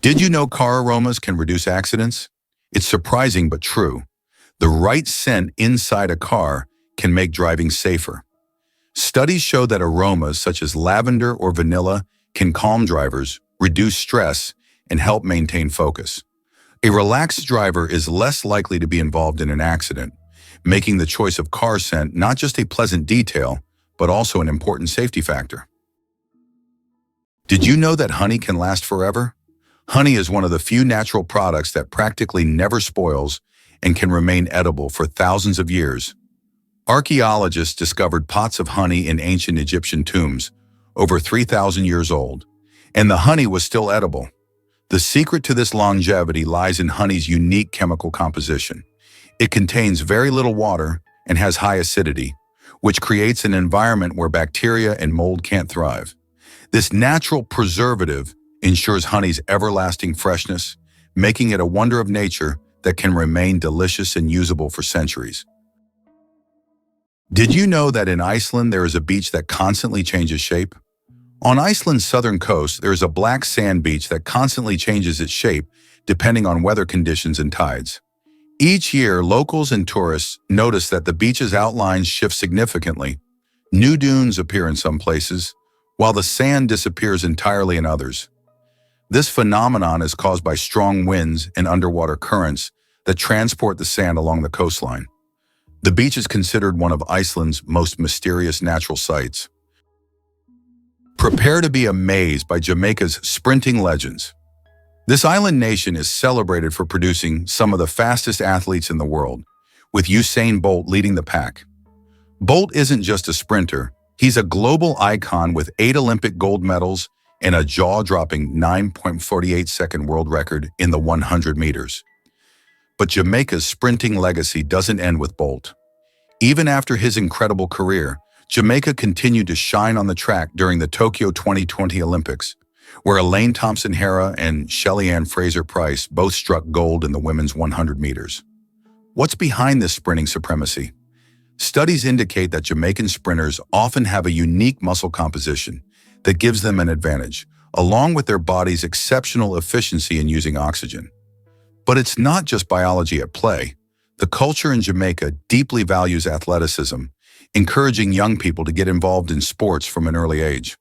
Did you know car aromas can reduce accidents? It's surprising but true. The right scent inside a car can make driving safer. Studies show that aromas such as lavender or vanilla can calm drivers, reduce stress, and help maintain focus. A relaxed driver is less likely to be involved in an accident, making the choice of car scent not just a pleasant detail, but also an important safety factor. Did you know that honey can last forever? Honey is one of the few natural products that practically never spoils and can remain edible for thousands of years. Archaeologists discovered pots of honey in ancient Egyptian tombs, over 3,000 years old, and the honey was still edible. The secret to this longevity lies in honey's unique chemical composition. It contains very little water and has high acidity, which creates an environment where bacteria and mold can't thrive. This natural preservative ensures honey's everlasting freshness, making it a wonder of nature that can remain delicious and usable for centuries. Did you know that in Iceland there is a beach that constantly changes shape? On Iceland's southern coast, there is a black sand beach that constantly changes its shape depending on weather conditions and tides. Each year, locals and tourists notice that the beach's outlines shift significantly. New dunes appear in some places, while the sand disappears entirely in others. This phenomenon is caused by strong winds and underwater currents that transport the sand along the coastline. The beach is considered one of Iceland's most mysterious natural sights. Prepare to be amazed by Jamaica's sprinting legends. This island nation is celebrated for producing some of the fastest athletes in the world, with Usain Bolt leading the pack. Bolt isn't just a sprinter, he's a global icon with 8 Olympic gold medals and a jaw-dropping 9.48-second world record in the 100 meters. But Jamaica's sprinting legacy doesn't end with Bolt. Even after his incredible career, Jamaica continued to shine on the track during the Tokyo 2020 Olympics, where Elaine Thompson-Herah and Shelly-Ann Fraser-Pryce both struck gold in the women's 100 meters. What's behind this sprinting supremacy? Studies indicate that Jamaican sprinters often have a unique muscle composition that gives them an advantage, along with their body's exceptional efficiency in using oxygen. But it's not just biology at play. The culture in Jamaica deeply values athleticism, encouraging young people to get involved in sports from an early age.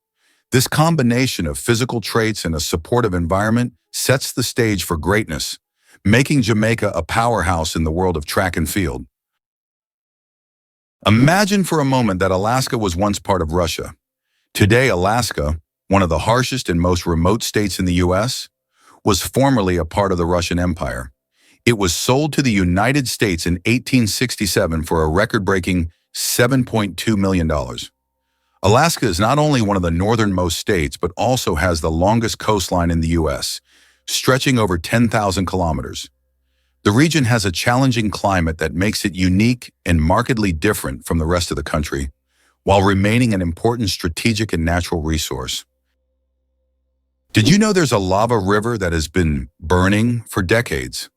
This combination of physical traits and a supportive environment sets the stage for greatness, making Jamaica a powerhouse in the world of track and field. Imagine for a moment that Alaska was once part of Russia. Today, Alaska, one of the harshest and most remote states in the U.S., was formerly a part of the Russian Empire. It was sold to the United States in 1867 for a record-breaking $7.2 million. Alaska is not only one of the northernmost states, but also has the longest coastline in the U.S., stretching over 10,000 kilometers. The region has a challenging climate that makes it unique and markedly different from the rest of the country, while remaining an important strategic and natural resource. Did you know there's a lava river that has been burning for decades?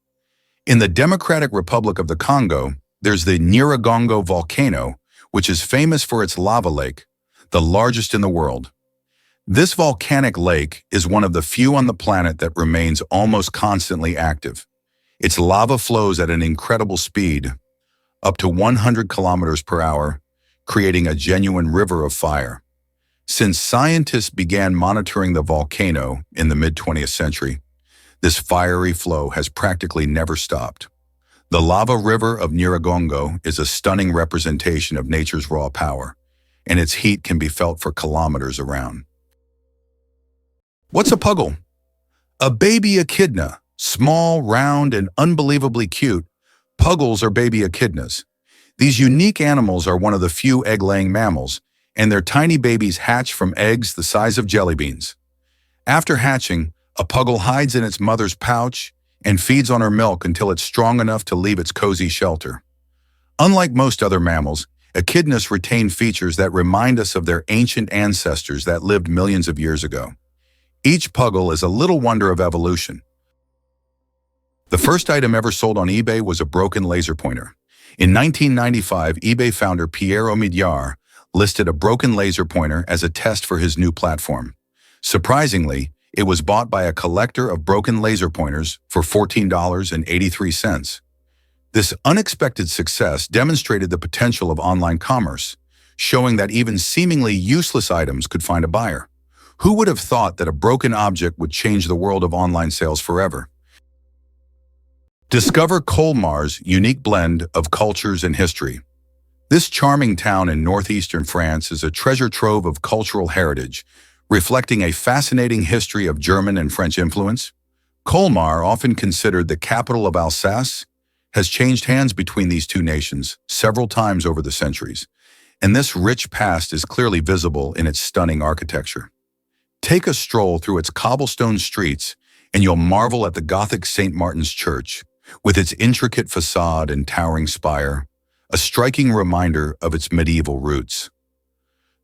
In the Democratic Republic of the Congo, there's the Nyiragongo volcano, which is famous for its lava lake, the largest in the world. This volcanic lake is one of the few on the planet that remains almost constantly active. Its lava flows at an incredible speed, up to 100 kilometers per hour, creating a genuine river of fire. Since scientists began monitoring the volcano in the mid-20th century, this fiery flow has practically never stopped. The lava river of Nyiragongo is a stunning representation of nature's raw power, and its heat can be felt for kilometers around. What's a puggle? A baby echidna, small, round, and unbelievably cute. Puggles are baby echidnas. These unique animals are one of the few egg-laying mammals, and their tiny babies hatch from eggs the size of jelly beans. After hatching, a puggle hides in its mother's pouch and feeds on her milk until it's strong enough to leave its cozy shelter. Unlike most other mammals, echidnas retain features that remind us of their ancient ancestors that lived millions of years ago. Each puggle is a little wonder of evolution. The first item ever sold on eBay was a broken laser pointer. In 1995, eBay founder Pierre Omidyar listed a broken laser pointer as a test for his new platform. Surprisingly, It was bought by a collector of broken laser pointers for $14.83. This unexpected success demonstrated the potential of online commerce, showing that even seemingly useless items could find a buyer. Who would have thought that a broken object would change the world of online sales forever? Discover Colmar's unique blend of cultures and history. This charming town in northeastern France is a treasure trove of cultural heritage, reflecting a fascinating history of German and French influence. Colmar, often considered the capital of Alsace, has changed hands between these two nations several times over the centuries, and this rich past is clearly visible in its stunning architecture. Take a stroll through its cobblestone streets and you'll marvel at the Gothic St. Martin's Church, with its intricate facade and towering spire, a striking reminder of its medieval roots.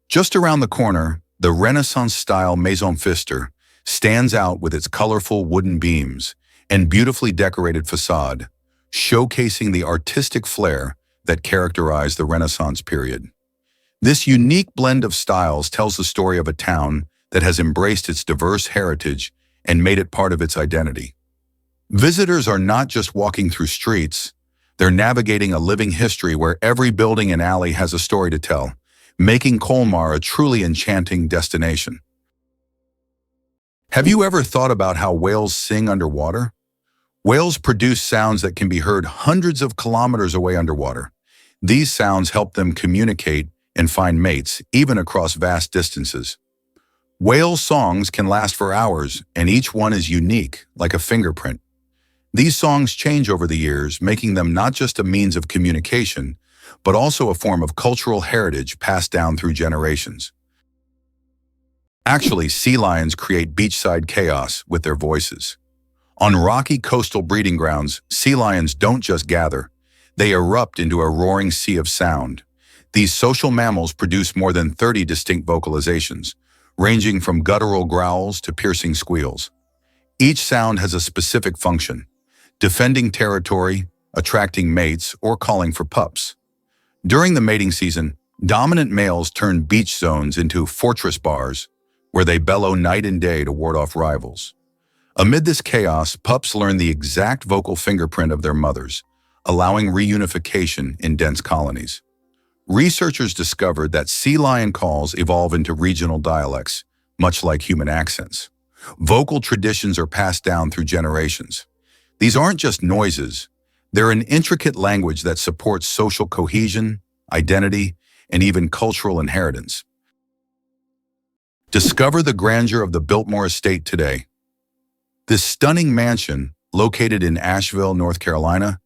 Just around the corner, the Renaissance-style Maison Pfister stands out with its colorful wooden beams and beautifully decorated facade, showcasing the artistic flair that characterized the Renaissance period. This unique blend of styles tells the story of a town that has embraced its diverse heritage and made it part of its identity. Visitors are not just walking through streets, they're navigating a living history where every building and alley has a story to tell, making Colmar a truly enchanting destination. Have you ever thought about how whales sing underwater? Whales produce sounds that can be heard hundreds of kilometers away underwater. These sounds help them communicate and find mates, even across vast distances. Whale songs can last for hours, and each one is unique, like a fingerprint. These songs change over the years, making them not just a means of communication, but also a form of cultural heritage passed down through generations. Actually, sea lions create beachside chaos with their voices. On rocky coastal breeding grounds, sea lions don't just gather, they erupt into a roaring sea of sound. These social mammals produce more than 30 distinct vocalizations, ranging from guttural growls to piercing squeals. Each sound has a specific function: defending territory, attracting mates, or calling for pups. During the mating season, dominant males turn beach zones into fortress bars, where they bellow night and day to ward off rivals. Amid this chaos, pups learn the exact vocal fingerprint of their mothers, allowing reunification in dense colonies. Researchers discovered that sea lion calls evolve into regional dialects, much like human accents. Vocal traditions are passed down through generations. These aren't just noises, they're an intricate language that supports social cohesion, identity, and even cultural inheritance. Discover the grandeur of the Biltmore Estate today. This stunning mansion, located in Asheville, North Carolina,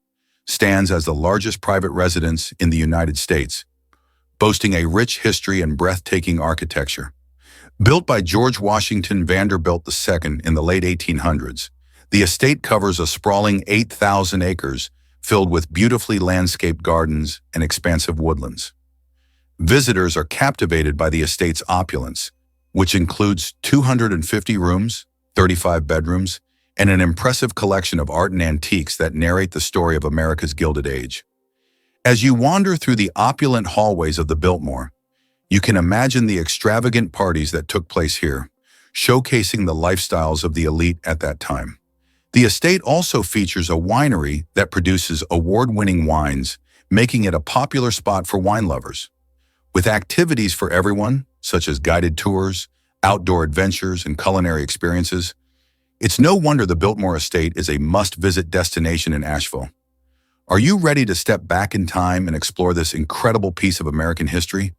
stands as the largest private residence in the United States, boasting a rich history and breathtaking architecture. Built by George Washington Vanderbilt II in the late 1800s, the estate covers a sprawling 8,000 acres filled with beautifully landscaped gardens and expansive woodlands. Visitors are captivated by the estate's opulence, which includes 250 rooms, 35 bedrooms, and an impressive collection of art and antiques that narrate the story of America's Gilded Age. As you wander through the opulent hallways of the Biltmore, you can imagine the extravagant parties that took place here, showcasing the lifestyles of the elite at that time. The estate also features a winery that produces award-winning wines, making it a popular spot for wine lovers. With activities for everyone, such as guided tours, outdoor adventures, and culinary experiences, it's no wonder the Biltmore Estate is a must-visit destination in Asheville. Are you ready to step back in time and explore this incredible piece of American history?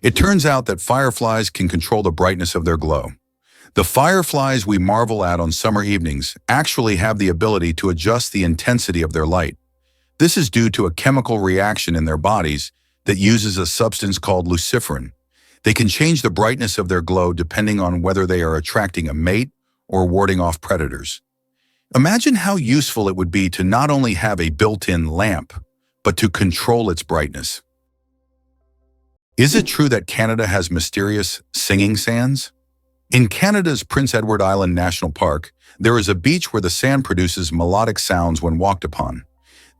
It turns out that fireflies can control the brightness of their glow. The fireflies we marvel at on summer evenings actually have the ability to adjust the intensity of their light. This is due to a chemical reaction in their bodies that uses a substance called luciferin. They can change the brightness of their glow depending on whether they are attracting a mate or warding off predators. Imagine how useful it would be to not only have a built-in lamp, but to control its brightness. Is it true that Canada has mysterious singing sands? In Canada's Prince Edward Island National Park, there is a beach where the sand produces melodic sounds when walked upon.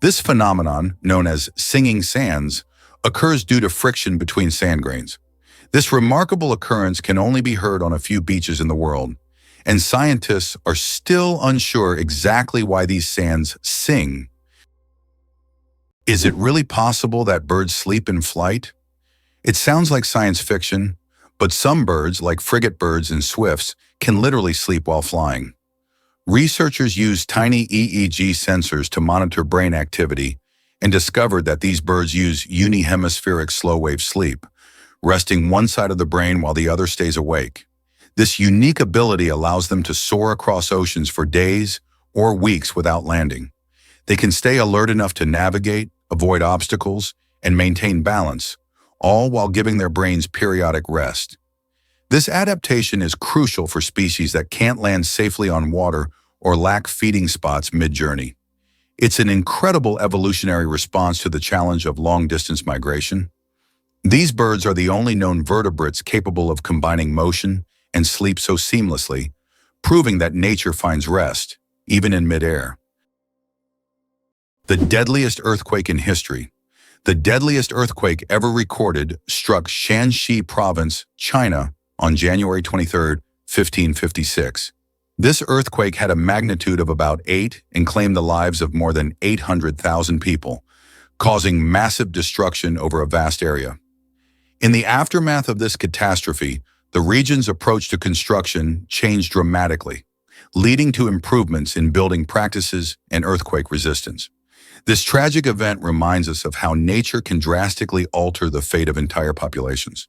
This phenomenon, known as singing sands, occurs due to friction between sand grains. This remarkable occurrence can only be heard on a few beaches in the world, and scientists are still unsure exactly why these sands sing. Is it really possible that birds sleep in flight? It sounds like science fiction, but some birds, like frigate birds and swifts, can literally sleep while flying. Researchers used tiny EEG sensors to monitor brain activity and discovered that these birds use unihemispheric slow-wave sleep, resting one side of the brain while the other stays awake. This unique ability allows them to soar across oceans for days or weeks without landing. They can stay alert enough to navigate, avoid obstacles, and maintain balance, all while giving their brains periodic rest. This adaptation is crucial for species that can't land safely on water or lack feeding spots mid-journey. It's an incredible evolutionary response to the challenge of long-distance migration. These birds are the only known vertebrates capable of combining motion and sleep so seamlessly, proving that nature finds rest, even in midair. The deadliest earthquake in history. The deadliest earthquake ever recorded struck Shanxi Province, China, on January 23, 1556. This earthquake had a magnitude of about 8 and claimed the lives of more than 800,000 people, causing massive destruction over a vast area. In the aftermath of this catastrophe, the region's approach to construction changed dramatically, leading to improvements in building practices and earthquake resistance. This tragic event reminds us of how nature can drastically alter the fate of entire populations.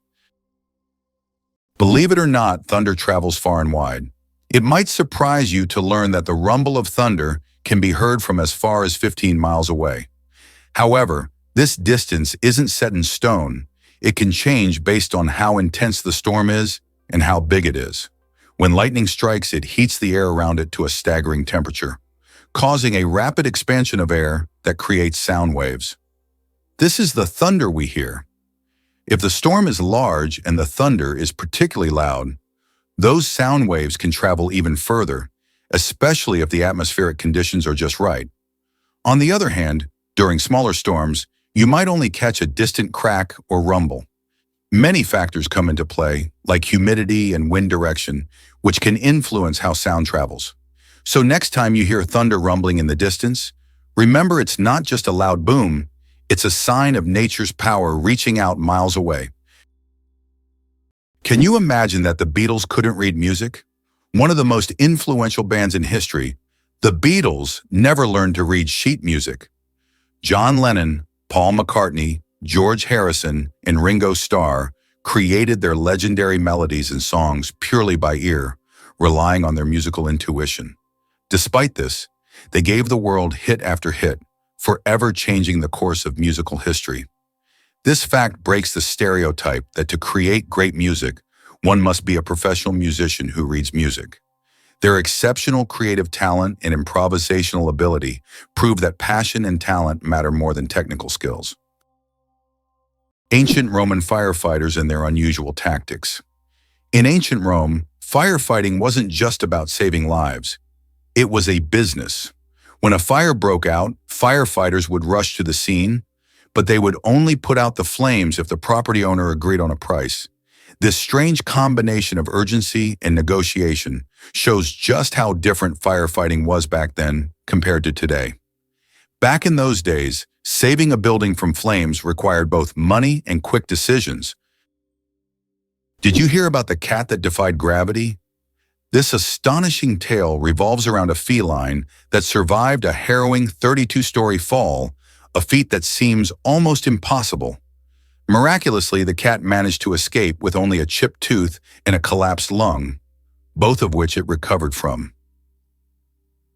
Believe it or not, thunder travels far and wide. It might surprise you to learn that the rumble of thunder can be heard from as far as 15 miles away. However, this distance isn't set in stone. It can change based on how intense the storm is and how big it is. When lightning strikes, it heats the air around it to a staggering temperature, causing a rapid expansion of air that creates sound waves. This is the thunder we hear. If the storm is large and the thunder is particularly loud, those sound waves can travel even further, especially if the atmospheric conditions are just right. On the other hand, during smaller storms, you might only catch a distant crack or rumble. Many factors come into play, like humidity and wind direction, which can influence how sound travels. So next time you hear thunder rumbling in the distance, remember it's not just a loud boom, it's a sign of nature's power reaching out miles away. Can you imagine that the Beatles couldn't read music? One of the most influential bands in history, the Beatles never learned to read sheet music. John Lennon, Paul McCartney, George Harrison, and Ringo Starr created their legendary melodies and songs purely by ear, relying on their musical intuition. Despite this, they gave the world hit after hit, forever changing the course of musical history. This fact breaks the stereotype that to create great music, one must be a professional musician who reads music. Their exceptional creative talent and improvisational ability prove that passion and talent matter more than technical skills. Ancient Roman firefighters and their unusual tactics. In ancient Rome, firefighting wasn't just about saving lives. It was a business. When a fire broke out, firefighters would rush to the scene, but they would only put out the flames if the property owner agreed on a price. This strange combination of urgency and negotiation shows just how different firefighting was back then compared to today. Back in those days, saving a building from flames required both money and quick decisions. Did you hear about the cat that defied gravity? This astonishing tale revolves around a feline that survived a harrowing 32-story fall, a feat that seems almost impossible. Miraculously, the cat managed to escape with only a chipped tooth and a collapsed lung, both of which it recovered from.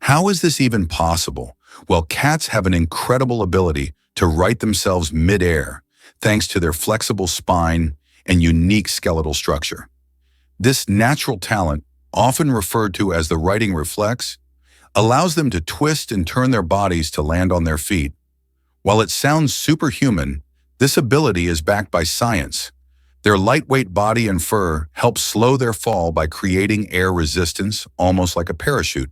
How is this even possible? Well, cats have an incredible ability to right themselves mid-air, thanks to their flexible spine and unique skeletal structure. This natural talent, often referred to as the righting reflex, allows them to twist and turn their bodies to land on their feet. While it sounds superhuman, this ability is backed by science. Their lightweight body and fur help slow their fall by creating air resistance, almost like a parachute,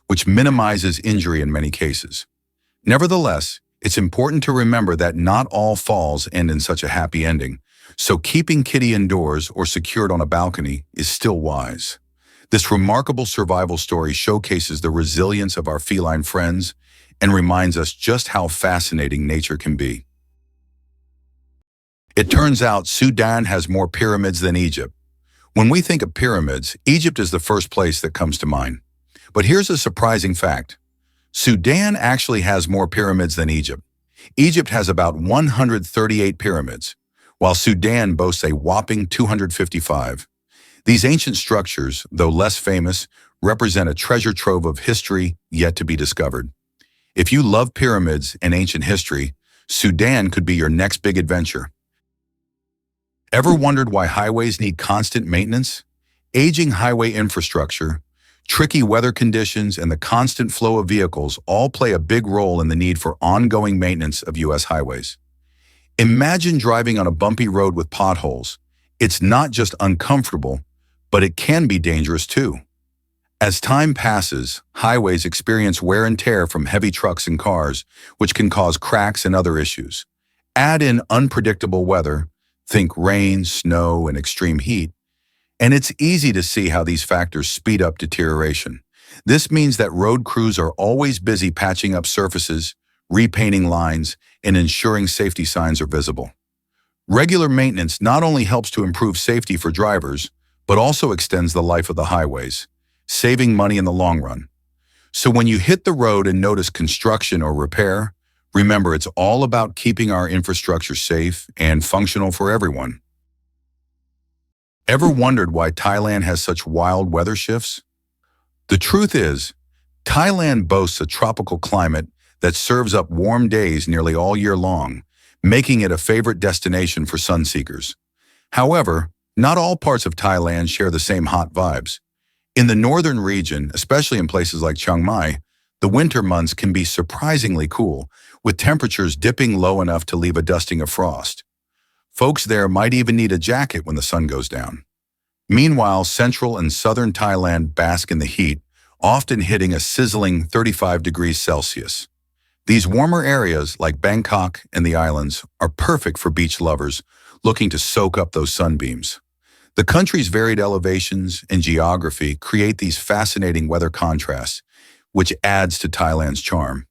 which minimizes injury in many cases. Nevertheless, it's important to remember that not all falls end in such a happy ending. So keeping Kitty indoors or secured on a balcony is still wise. This remarkable survival story showcases the resilience of our feline friends and reminds us just how fascinating nature can be. It turns out Sudan has more pyramids than Egypt. When we think of pyramids, Egypt is the first place that comes to mind. But here's a surprising fact. Sudan actually has more pyramids than Egypt. Egypt has about 138 pyramids, while Sudan boasts a whopping 255. These ancient structures, though less famous, represent a treasure trove of history yet to be discovered. If you love pyramids and ancient history, Sudan could be your next big adventure. Ever wondered why highways need constant maintenance? Aging highway infrastructure, tricky weather conditions, and the constant flow of vehicles all play a big role in the need for ongoing maintenance of U.S. highways. Imagine driving on a bumpy road with potholes. It's not just uncomfortable, but it can be dangerous too. As time passes, highways experience wear and tear from heavy trucks and cars, which can cause cracks and other issues. Add in unpredictable weather, think rain, snow, and extreme heat, and it's easy to see how these factors speed up deterioration. This means that road crews are always busy patching up surfaces, repainting lines, and ensuring safety signs are visible. Regular maintenance not only helps to improve safety for drivers, but also extends the life of the highways, saving money in the long run. So when you hit the road and notice construction or repair, remember it's all about keeping our infrastructure safe and functional for everyone. Ever wondered why Thailand has such wild weather shifts? The truth is, Thailand boasts a tropical climate that serves up warm days nearly all year long, making it a favorite destination for sun seekers. However, not all parts of Thailand share the same hot vibes. In the northern region, especially in places like Chiang Mai, the winter months can be surprisingly cool, with temperatures dipping low enough to leave a dusting of frost. Folks there might even need a jacket when the sun goes down. Meanwhile, central and southern Thailand bask in the heat, often hitting a sizzling 35 degrees Celsius. These warmer areas, like Bangkok and the islands, are perfect for beach lovers looking to soak up those sunbeams. The country's varied elevations and geography create these fascinating weather contrasts, which adds to Thailand's charm.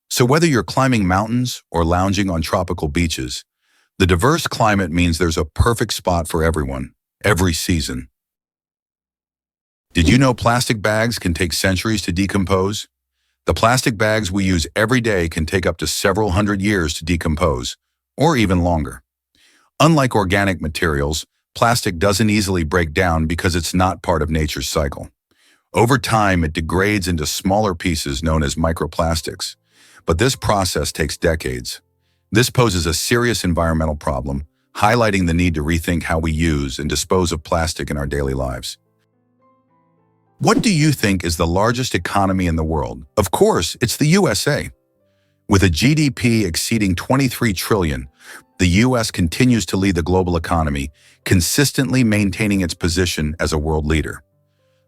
So whether you're climbing mountains or lounging on tropical beaches, the diverse climate means there's a perfect spot for everyone, every season. Did you know plastic bags can take centuries to decompose? The plastic bags we use every day can take up to several hundred years to decompose, or even longer. Unlike organic materials, plastic doesn't easily break down because it's not part of nature's cycle. Over time, it degrades into smaller pieces known as microplastics, but this process takes decades. This poses a serious environmental problem, highlighting the need to rethink how we use and dispose of plastic in our daily lives. What do you think is the largest economy in the world? Of course, it's the USA. With a GDP exceeding 23 trillion, the US continues to lead the global economy, consistently maintaining its position as a world leader.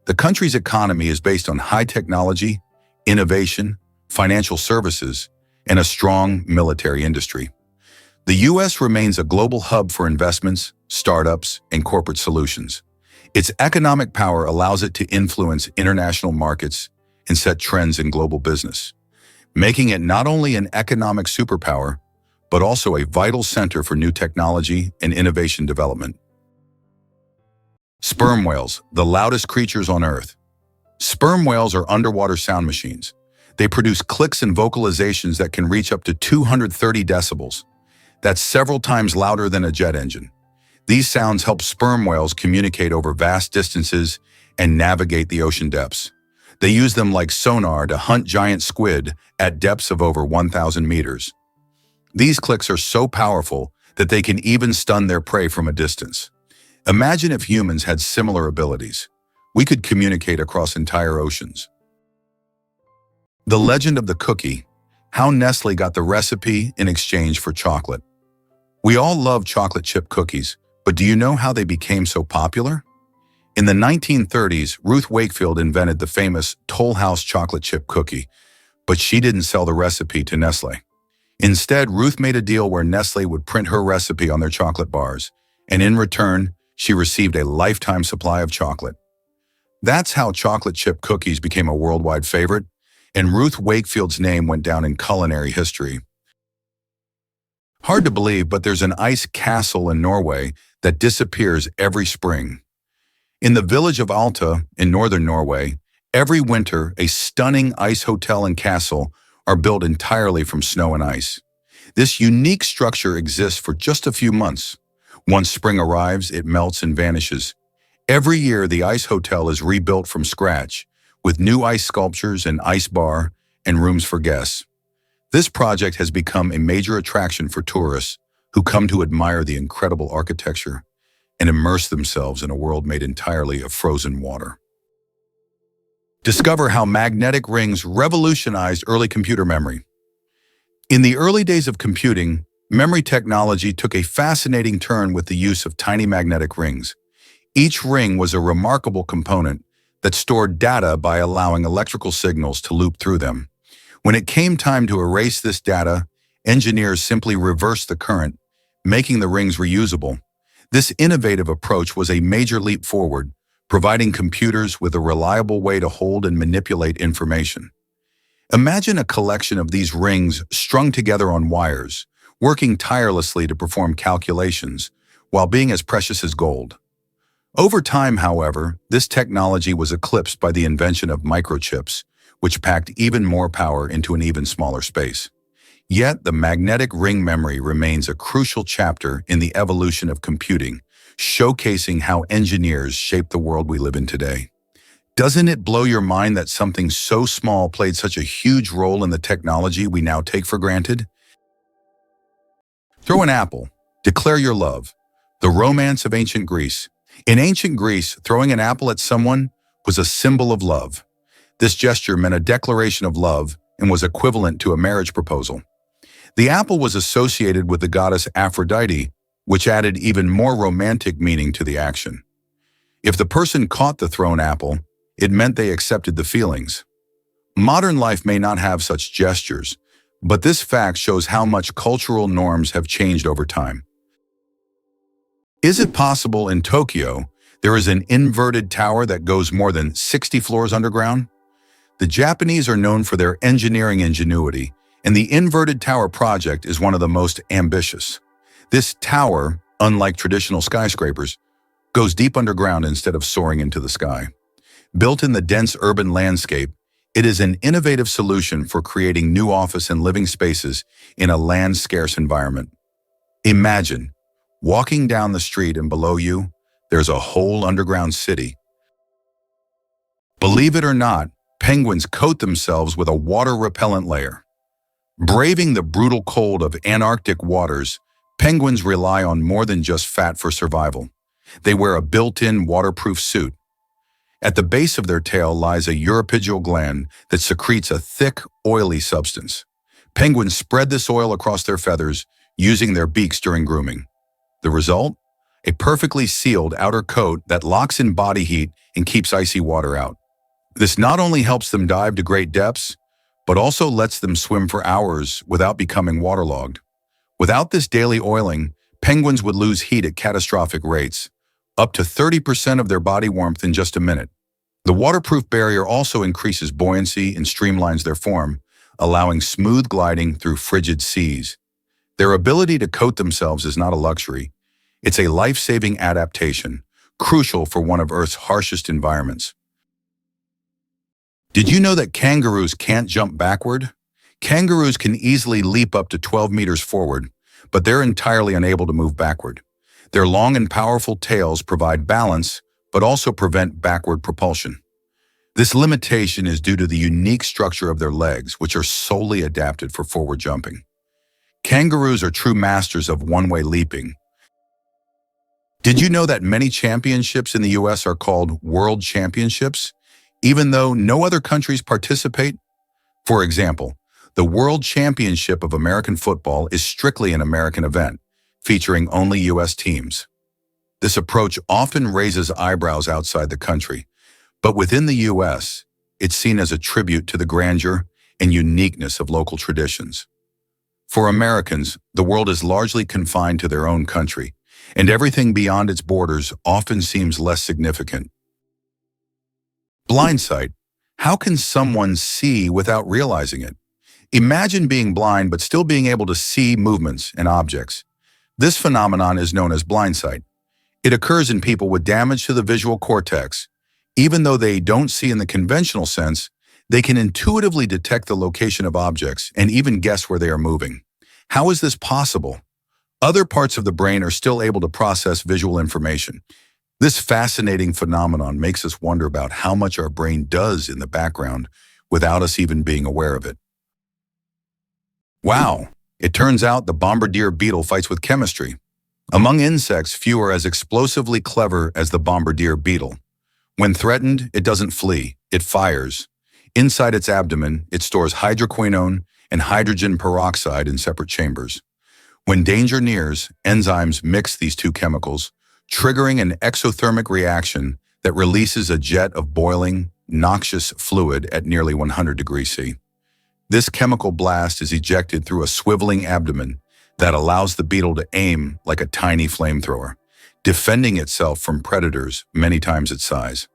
The country's economy is based on high technology, innovation, financial services, and a strong military industry. The U.S. remains a global hub for investments, startups, and corporate solutions. Its economic power allows it to influence international markets and set trends in global business, making it not only an economic superpower, but also a vital center for new technology and innovation development. Sperm whales, the loudest creatures on Earth. Sperm whales are underwater sound machines. They produce clicks and vocalizations that can reach up to 230 decibels. That's several times louder than a jet engine. These sounds help sperm whales communicate over vast distances and navigate the ocean depths. They use them like sonar to hunt giant squid at depths of over 1,000 meters. These clicks are so powerful that they can even stun their prey from a distance. Imagine if humans had similar abilities. We could communicate across entire oceans. The legend of the cookie, how Nestle got the recipe in exchange for chocolate. We all love chocolate chip cookies, but do you know how they became so popular? In the 1930s, Ruth Wakefield invented the famous Toll House chocolate chip cookie, but she didn't sell the recipe to Nestle. Instead, Ruth made a deal where Nestle would print her recipe on their chocolate bars, and in return, she received a lifetime supply of chocolate. That's how chocolate chip cookies became a worldwide favorite, and Ruth Wakefield's name went down in culinary history. Hard to believe, but there's an ice castle in Norway that disappears every spring. In the village of Alta in northern Norway, every winter a stunning ice hotel and castle are built entirely from snow and ice. This unique structure exists for just a few months. Once spring arrives, it melts and vanishes. Every year, the ice hotel is rebuilt from scratch, with new ice sculptures, an ice bar, and rooms for guests. This project has become a major attraction for tourists who come to admire the incredible architecture and immerse themselves in a world made entirely of frozen water. Discover how magnetic rings revolutionized early computer memory. In the early days of computing, memory technology took a fascinating turn with the use of tiny magnetic rings. Each ring was a remarkable component that stored data by allowing electrical signals to loop through them. When it came time to erase this data, engineers simply reversed the current, making the rings reusable. This innovative approach was a major leap forward, providing computers with a reliable way to hold and manipulate information. Imagine a collection of these rings strung together on wires, working tirelessly to perform calculations, while being as precious as gold. Over time, however, this technology was eclipsed by the invention of microchips, which packed even more power into an even smaller space. Yet, the magnetic ring memory remains a crucial chapter in the evolution of computing, showcasing how engineers shape the world we live in today. Doesn't it blow your mind that something so small played such a huge role in the technology we now take for granted? Throw an apple. Declare your love. The romance of ancient Greece. In ancient Greece, throwing an apple at someone was a symbol of love. This gesture meant a declaration of love and was equivalent to a marriage proposal. The apple was associated with the goddess Aphrodite, which added even more romantic meaning to the action. If the person caught the thrown apple, it meant they accepted the feelings. Modern life may not have such gestures, but this fact shows how much cultural norms have changed over time. Is it possible in Tokyo, there is an inverted tower that goes more than 60 floors underground? The Japanese are known for their engineering ingenuity, and the inverted tower project is one of the most ambitious. This tower, unlike traditional skyscrapers, goes deep underground instead of soaring into the sky. Built in the dense urban landscape, it is an innovative solution for creating new office and living spaces in a land-scarce environment. Imagine walking down the street and below you, there's a whole underground city. Believe it or not, penguins coat themselves with a water-repellent layer. Braving the brutal cold of Antarctic waters, penguins rely on more than just fat for survival. They wear a built-in waterproof suit. At the base of their tail lies a uripygial gland that secretes a thick, oily substance. Penguins spread this oil across their feathers, using their beaks during grooming. The result? A perfectly sealed outer coat that locks in body heat and keeps icy water out. This not only helps them dive to great depths, but also lets them swim for hours without becoming waterlogged. Without this daily oiling, penguins would lose heat at catastrophic rates, up to 30% of their body warmth in just a minute. The waterproof barrier also increases buoyancy and streamlines their form, allowing smooth gliding through frigid seas. Their ability to coat themselves is not a luxury. It's a life-saving adaptation, crucial for one of Earth's harshest environments. Did you know that kangaroos can't jump backward? Kangaroos can easily leap up to 12 meters forward, but they're entirely unable to move backward. Their long and powerful tails provide balance, but also prevent backward propulsion. This limitation is due to the unique structure of their legs, which are solely adapted for forward jumping. Kangaroos are true masters of one-way leaping. Did you know that many championships in the US are called World Championships, even though no other countries participate? For example, the World Championship of American football is strictly an American event, featuring only US teams. This approach often raises eyebrows outside the country, but within the US, it's seen as a tribute to the grandeur and uniqueness of local traditions. For Americans, the world is largely confined to their own country, and everything beyond its borders often seems less significant. Blind sight. How can someone see without realizing it? Imagine being blind but still being able to see movements and objects. This phenomenon is known as blind sight. It occurs in people with damage to the visual cortex. Even though they don't see in the conventional sense, they can intuitively detect the location of objects and even guess where they are moving. How is this possible? Other parts of the brain are still able to process visual information. This fascinating phenomenon makes us wonder about how much our brain does in the background without us even being aware of it. Wow! It turns out the bombardier beetle fights with chemistry. Among insects, few are as explosively clever as the bombardier beetle. When threatened, it doesn't flee, it fires. Inside its abdomen, it stores hydroquinone and hydrogen peroxide in separate chambers. When danger nears, enzymes mix these two chemicals, triggering an exothermic reaction that releases a jet of boiling, noxious fluid at nearly 100 degrees C. This chemical blast is ejected through a swiveling abdomen that allows the beetle to aim like a tiny flamethrower, defending itself from predators many times its size.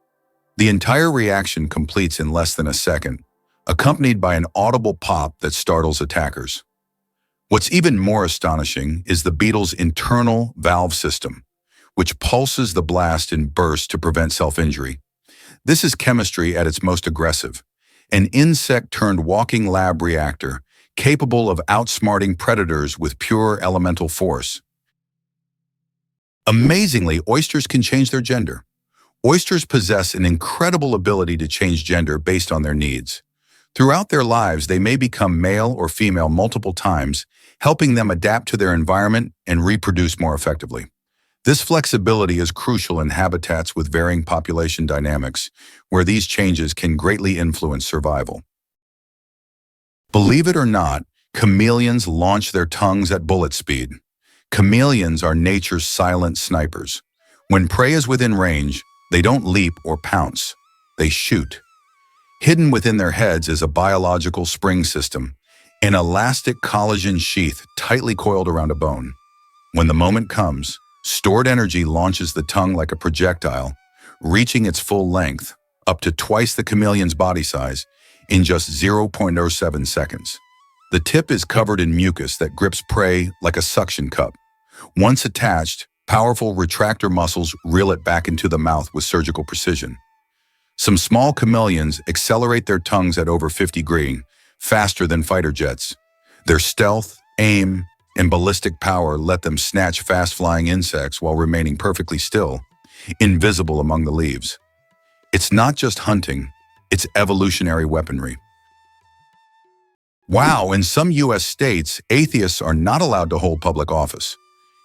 The entire reaction completes in less than a second, accompanied by an audible pop that startles attackers. What's even more astonishing is the beetle's internal valve system, which pulses the blast in bursts to prevent self-injury. This is chemistry at its most aggressive, an insect-turned-walking lab reactor capable of outsmarting predators with pure elemental force. Amazingly, oysters can change their gender. Oysters possess an incredible ability to change gender based on their needs. Throughout their lives, they may become male or female multiple times, helping them adapt to their environment and reproduce more effectively. This flexibility is crucial in habitats with varying population dynamics, where these changes can greatly influence survival. Believe it or not, chameleons launch their tongues at bullet speed. Chameleons are nature's silent snipers. When prey is within range, they don't leap or pounce. They shoot. Hidden within their heads is a biological spring system, an elastic collagen sheath tightly coiled around a bone. When the moment comes, stored energy launches the tongue like a projectile, reaching its full length, up to twice the chameleon's body size, in just 0.07 seconds. The tip is covered in mucus that grips prey like a suction cup. Once attached, powerful retractor muscles reel it back into the mouth with surgical precision. Some small chameleons accelerate their tongues at over 50 degrees, faster than fighter jets. Their stealth, aim, and ballistic power let them snatch fast-flying insects while remaining perfectly still, invisible among the leaves. It's not just hunting, it's evolutionary weaponry. Wow, in some U.S. states, atheists are not allowed to hold public office.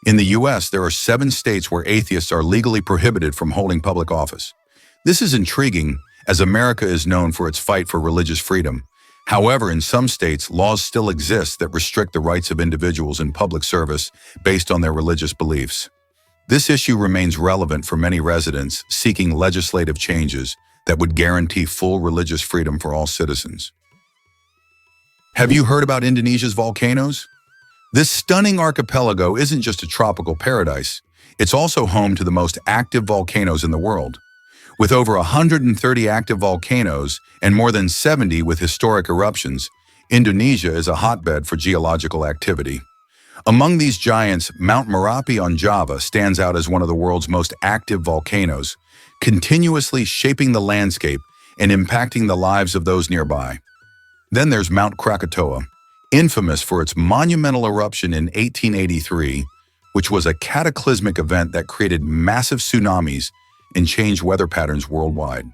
In the U.S., there are 7 states where atheists are legally prohibited from holding public office. This is intriguing, as America is known for its fight for religious freedom. However, in some states, laws still exist that restrict the rights of individuals in public service based on their religious beliefs. This issue remains relevant for many residents seeking legislative changes that would guarantee full religious freedom for all citizens. Have you heard about Indonesia's volcanoes? This stunning archipelago isn't just a tropical paradise, it's also home to the most active volcanoes in the world. With over 130 active volcanoes and more than 70 with historic eruptions, Indonesia is a hotbed for geological activity. Among these giants, Mount Merapi on Java stands out as one of the world's most active volcanoes, continuously shaping the landscape and impacting the lives of those nearby. Then there's Mount Krakatoa, infamous for its monumental eruption in 1883, which was a cataclysmic event that created massive tsunamis and changed weather patterns worldwide.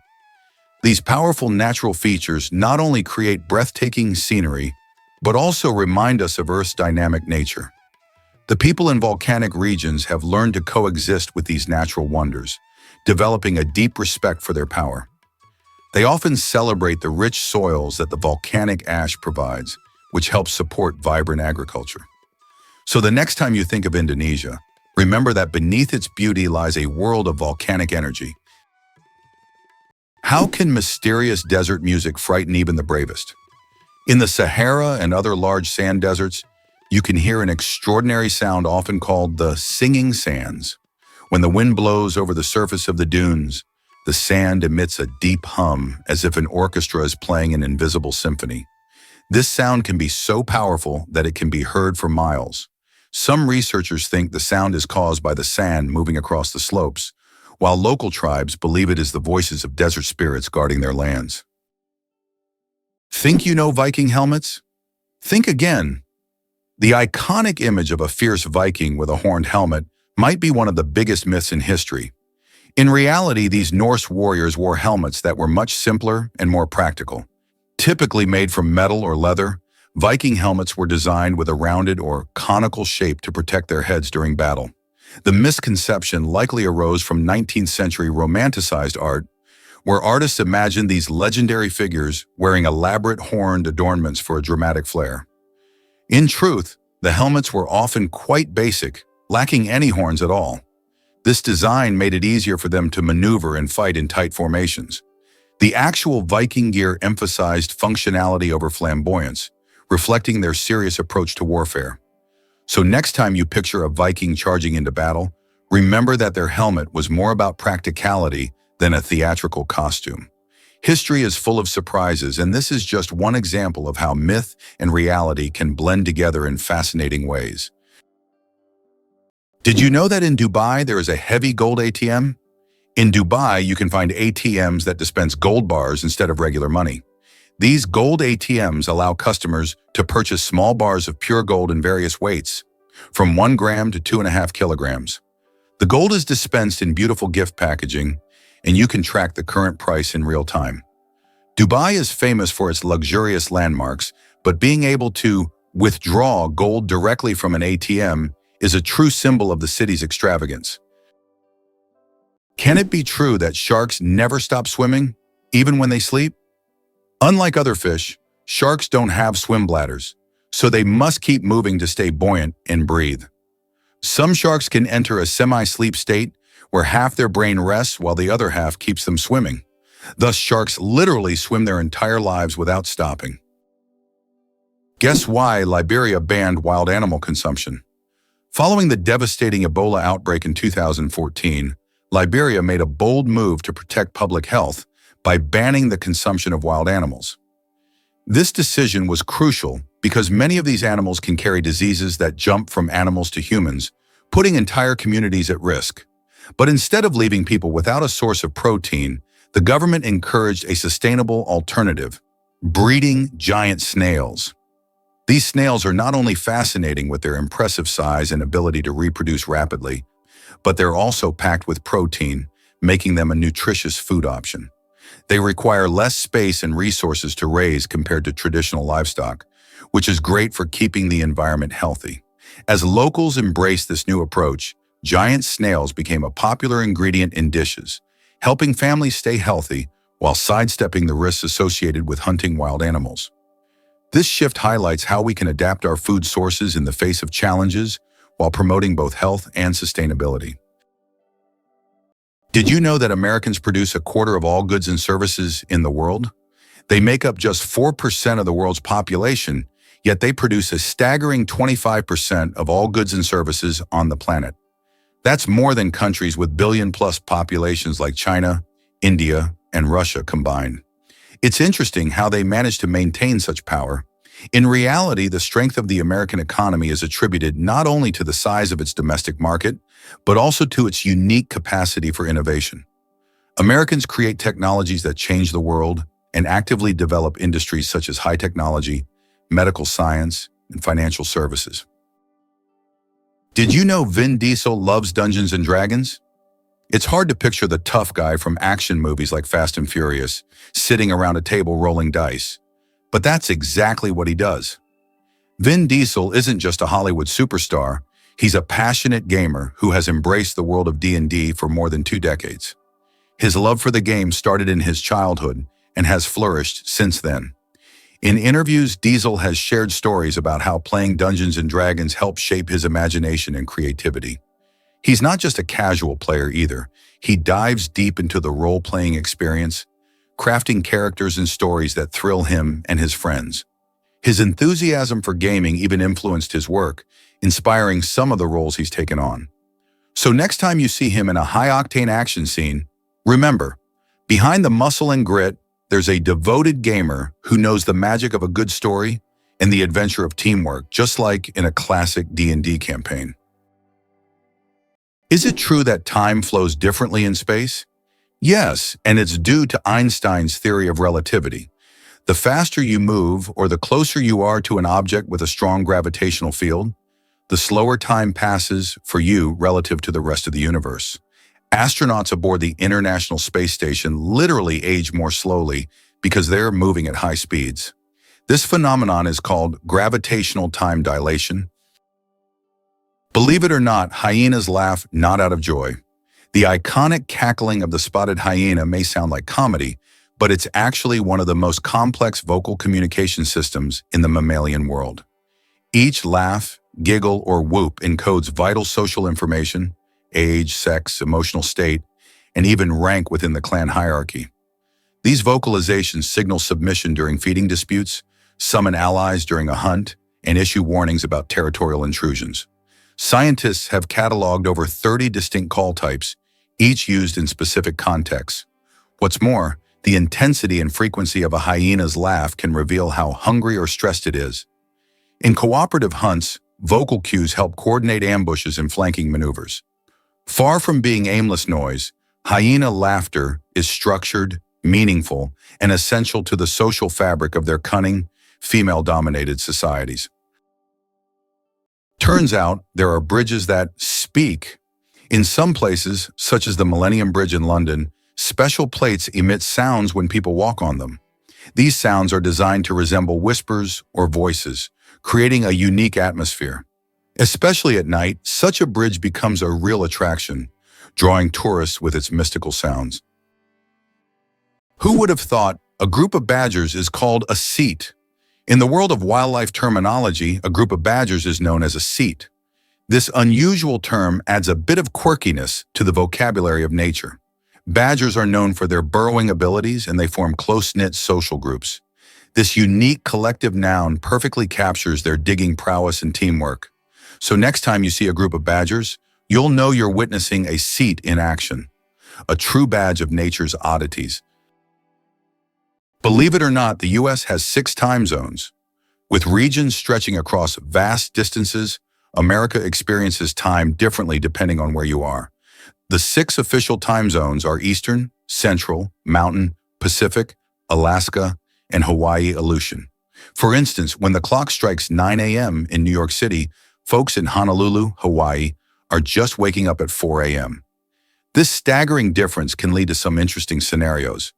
These powerful natural features not only create breathtaking scenery, but also remind us of Earth's dynamic nature. The people in volcanic regions have learned to coexist with these natural wonders, developing a deep respect for their power. They often celebrate the rich soils that the volcanic ash provides, which helps support vibrant agriculture. So the next time you think of Indonesia, remember that beneath its beauty lies a world of volcanic energy. How can mysterious desert music frighten even the bravest? In the Sahara and other large sand deserts, you can hear an extraordinary sound often called the singing sands. When the wind blows over the surface of the dunes, the sand emits a deep hum as if an orchestra is playing an invisible symphony. This sound can be so powerful that it can be heard for miles. Some researchers think the sound is caused by the sand moving across the slopes, while local tribes believe it is the voices of desert spirits guarding their lands. Think you know Viking helmets? Think again. The iconic image of a fierce Viking with a horned helmet might be one of the biggest myths in history. In reality, these Norse warriors wore helmets that were much simpler and more practical. Typically made from metal or leather, Viking helmets were designed with a rounded or conical shape to protect their heads during battle. The misconception likely arose from 19th century romanticized art, where artists imagined these legendary figures wearing elaborate horned adornments for a dramatic flair. In truth, the helmets were often quite basic, lacking any horns at all. This design made it easier for them to maneuver and fight in tight formations. The actual Viking gear emphasized functionality over flamboyance, reflecting their serious approach to warfare. So next time you picture a Viking charging into battle, remember that their helmet was more about practicality than a theatrical costume. History is full of surprises, and this is just one example of how myth and reality can blend together in fascinating ways. Did you know that in Dubai there is a heavy gold ATM? In Dubai, you can find ATMs that dispense gold bars instead of regular money. These gold ATMs allow customers to purchase small bars of pure gold in various weights, from 1 gram to 2.5 kilograms. The gold is dispensed in beautiful gift packaging, and you can track the current price in real time. Dubai is famous for its luxurious landmarks, but being able to withdraw gold directly from an ATM is a true symbol of the city's extravagance. Can it be true that sharks never stop swimming, even when they sleep? Unlike other fish, sharks don't have swim bladders, so they must keep moving to stay buoyant and breathe. Some sharks can enter a semi-sleep state where half their brain rests while the other half keeps them swimming. Thus, sharks literally swim their entire lives without stopping. Guess why Liberia banned wild animal consumption? Following the devastating Ebola outbreak in 2014, Liberia made a bold move to protect public health by banning the consumption of wild animals. This decision was crucial because many of these animals can carry diseases that jump from animals to humans, putting entire communities at risk. But instead of leaving people without a source of protein, the government encouraged a sustainable alternative: breeding giant snails. These snails are not only fascinating with their impressive size and ability to reproduce rapidly, but they're also packed with protein, making them a nutritious food option. They require less space and resources to raise compared to traditional livestock, which is great for keeping the environment healthy. As locals embraced this new approach, giant snails became a popular ingredient in dishes, helping families stay healthy while sidestepping the risks associated with hunting wild animals. This shift highlights how we can adapt our food sources in the face of challenges while promoting both health and sustainability. Did you know that Americans produce a quarter of all goods and services in the world? They make up just 4% of the world's population, yet they produce a staggering 25% of all goods and services on the planet. That's more than countries with billion-plus populations like China, India, and Russia combined. It's interesting how they manage to maintain such power. In reality, the strength of the American economy is attributed not only to the size of its domestic market, but also to its unique capacity for innovation. Americans create technologies that change the world and actively develop industries such as high technology, medical science, and financial services. Did you know Vin Diesel loves Dungeons and Dragons? It's hard to picture the tough guy from action movies like Fast and Furious sitting around a table rolling dice. But that's exactly what he does. Vin Diesel isn't just a Hollywood superstar, he's a passionate gamer who has embraced the world of D&D for more than 2 decades. His love for the game started in his childhood and has flourished since then. In interviews, Diesel has shared stories about how playing Dungeons and Dragons helped shape his imagination and creativity. He's not just a casual player either. He dives deep into the role-playing experience, crafting characters and stories that thrill him and his friends. His enthusiasm for gaming even influenced his work, inspiring some of the roles he's taken on. So next time you see him in a high-octane action scene, remember, behind the muscle and grit, there's a devoted gamer who knows the magic of a good story and the adventure of teamwork, just like in a classic D&D campaign. Is it true that time flows differently in space? Yes, and it's due to Einstein's theory of relativity. The faster you move or the closer you are to an object with a strong gravitational field, the slower time passes for you relative to the rest of the universe. Astronauts aboard the International Space Station literally age more slowly because they're moving at high speeds. This phenomenon is called gravitational time dilation. Believe it or not, hyenas laugh not out of joy. The iconic cackling of the spotted hyena may sound like comedy, but it's actually one of the most complex vocal communication systems in the mammalian world. Each laugh, giggle, or whoop encodes vital social information, age, sex, emotional state, and even rank within the clan hierarchy. These vocalizations signal submission during feeding disputes, summon allies during a hunt, and issue warnings about territorial intrusions. Scientists have cataloged over 30 distinct call types, each used in specific contexts. What's more, the intensity and frequency of a hyena's laugh can reveal how hungry or stressed it is. In cooperative hunts, vocal cues help coordinate ambushes and flanking maneuvers. Far from being aimless noise, hyena laughter is structured, meaningful, and essential to the social fabric of their cunning, female-dominated societies. Turns out there are bridges that speak. In some places, such as the Millennium Bridge in London, special plates emit sounds when people walk on them. These sounds are designed to resemble whispers or voices, creating a unique atmosphere. Especially at night, such a bridge becomes a real attraction, drawing tourists with its mystical sounds. Who would have thought a group of badgers is called a seat? In the world of wildlife terminology, a group of badgers is known as a seat. This unusual term adds a bit of quirkiness to the vocabulary of nature. Badgers are known for their burrowing abilities, and they form close-knit social groups. This unique collective noun perfectly captures their digging prowess and teamwork. So next time you see a group of badgers, you'll know you're witnessing a seat in action, a true badge of nature's oddities. Believe it or not, the U.S. has 6 time zones. With regions stretching across vast distances, America experiences time differently depending on where you are. The 6 official time zones are Eastern, Central, Mountain, Pacific, Alaska, and Hawaii Aleutian. For instance, when the clock strikes 9 a.m. in New York City, folks in Honolulu, Hawaii, are just waking up at 4 a.m. This staggering difference can lead to some interesting scenarios.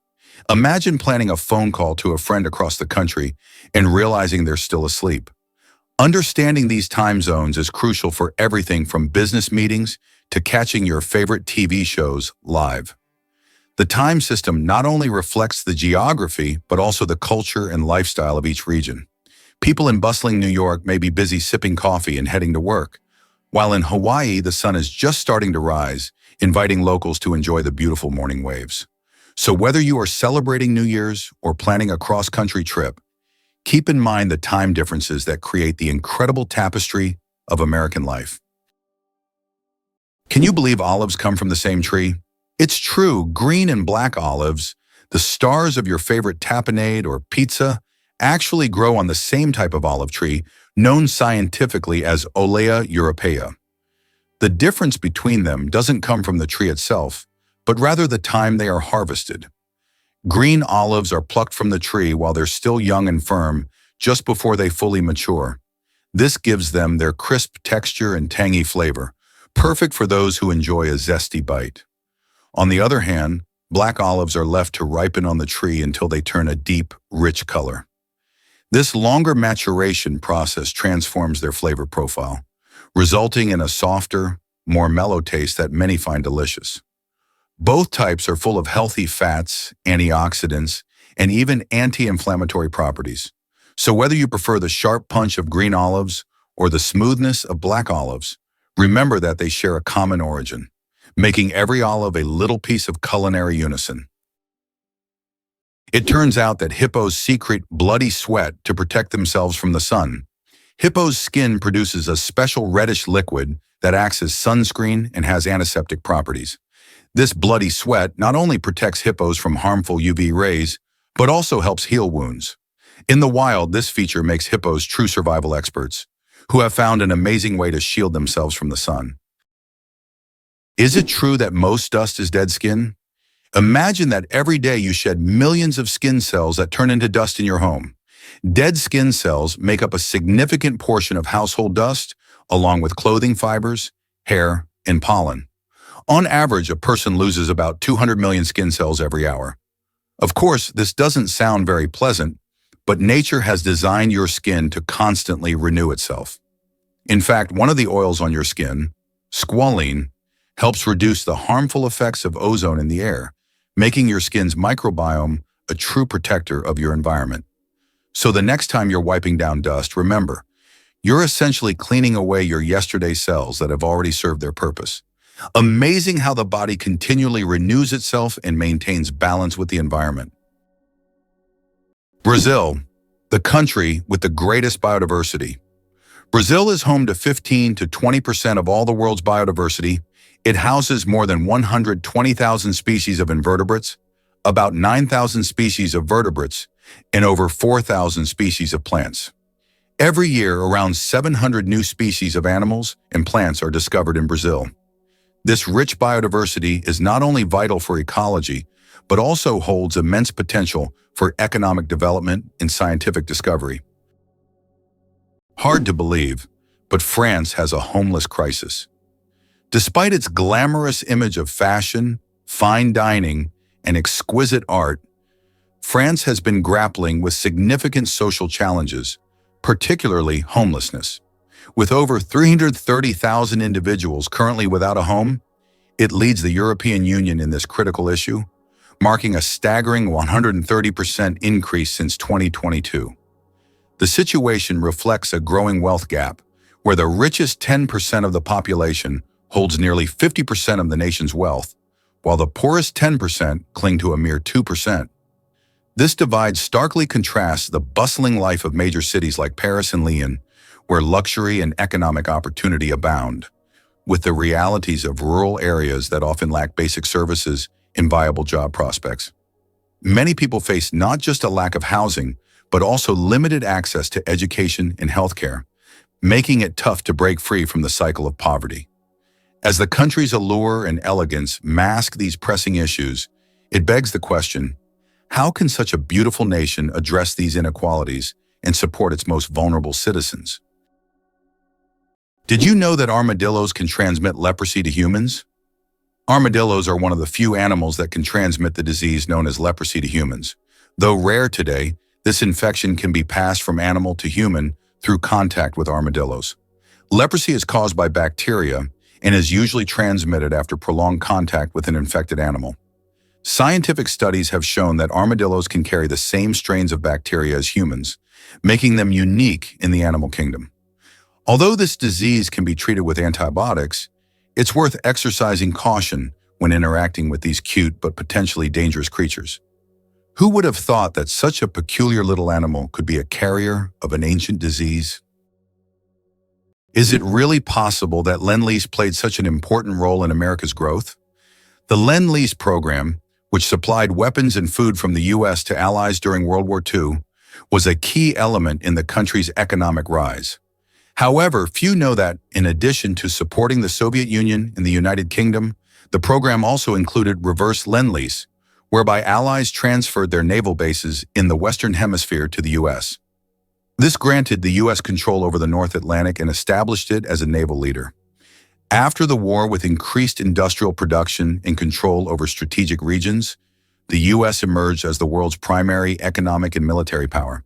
Imagine planning a phone call to a friend across the country and realizing they're still asleep. Understanding these time zones is crucial for everything from business meetings to catching your favorite TV shows live. The time system not only reflects the geography, but also the culture and lifestyle of each region. People in bustling New York may be busy sipping coffee and heading to work, while in Hawaii the sun is just starting to rise, inviting locals to enjoy the beautiful morning waves. So whether you are celebrating New Year's or planning a cross-country trip, keep in mind the time differences that create the incredible tapestry of American life. Can you believe olives come from the same tree? It's true, green and black olives, the stars of your favorite tapenade or pizza, actually grow on the same type of olive tree, known scientifically as Olea europaea. The difference between them doesn't come from the tree itself, but rather the time they are harvested. Green olives are plucked from the tree while they're still young and firm, just before they fully mature. This gives them their crisp texture and tangy flavor, perfect for those who enjoy a zesty bite. On the other hand, black olives are left to ripen on the tree until they turn a deep, rich color. This longer maturation process transforms their flavor profile, resulting in a softer, more mellow taste that many find delicious. Both types are full of healthy fats, antioxidants, and even anti-inflammatory properties. So whether you prefer the sharp punch of green olives or the smoothness of black olives, remember that they share a common origin, making every olive a little piece of culinary unison. It turns out that hippos secrete bloody sweat to protect themselves from the sun. Hippo's skin produces a special reddish liquid that acts as sunscreen and has antiseptic properties. This bloody sweat not only protects hippos from harmful UV rays, but also helps heal wounds. In the wild, this feature makes hippos true survival experts, who have found an amazing way to shield themselves from the sun. Is it true that most dust is dead skin? Imagine that every day you shed millions of skin cells that turn into dust in your home. Dead skin cells make up a significant portion of household dust, along with clothing fibers, hair, and pollen. On average, a person loses about 200 million skin cells every hour. Of course, this doesn't sound very pleasant, but nature has designed your skin to constantly renew itself. In fact, one of the oils on your skin, squalene, helps reduce the harmful effects of ozone in the air, making your skin's microbiome a true protector of your environment. So the next time you're wiping down dust, remember, you're essentially cleaning away your yesterday's cells that have already served their purpose. Amazing how the body continually renews itself and maintains balance with the environment. Brazil, the country with the greatest biodiversity. Brazil is home to 15 to 20% of all the world's biodiversity. It houses more than 120,000 species of invertebrates, about 9,000 species of vertebrates, and over 4,000 species of plants. Every year, around 700 new species of animals and plants are discovered in Brazil. This rich biodiversity is not only vital for ecology, but also holds immense potential for economic development and scientific discovery. Hard to believe, but France has a homeless crisis. Despite its glamorous image of fashion, fine dining, and exquisite art, France has been grappling with significant social challenges, particularly homelessness. With over 330,000 individuals currently without a home, it leads the European Union in this critical issue, marking a staggering 130% increase since 2022. The situation reflects a growing wealth gap, where the richest 10% of the population holds nearly 50% of the nation's wealth, while the poorest 10% cling to a mere 2%. This divide starkly contrasts the bustling life of major cities like Paris and Lyon, where luxury and economic opportunity abound, with the realities of rural areas that often lack basic services and viable job prospects. Many people face not just a lack of housing, but also limited access to education and healthcare, making it tough to break free from the cycle of poverty. As the country's allure and elegance mask these pressing issues, it begs the question, how can such a beautiful nation address these inequalities and support its most vulnerable citizens? Did you know that armadillos can transmit leprosy to humans? Armadillos are one of the few animals that can transmit the disease known as leprosy to humans. Though rare today, this infection can be passed from animal to human through contact with armadillos. Leprosy is caused by bacteria and is usually transmitted after prolonged contact with an infected animal. Scientific studies have shown that armadillos can carry the same strains of bacteria as humans, making them unique in the animal kingdom. Although this disease can be treated with antibiotics, it's worth exercising caution when interacting with these cute but potentially dangerous creatures. Who would have thought that such a peculiar little animal could be a carrier of an ancient disease? Is it really possible that Lend-Lease played such an important role in America's growth? The Lend-Lease program, which supplied weapons and food from the U.S. to allies during World War II, was a key element in the country's economic rise. However, few know that, in addition to supporting the Soviet Union and the United Kingdom, the program also included reverse Lend-Lease, whereby allies transferred their naval bases in the Western Hemisphere to the U.S. This granted the U.S. control over the North Atlantic and established it as a naval leader. After the war, with increased industrial production and control over strategic regions, the U.S. emerged as the world's primary economic and military power.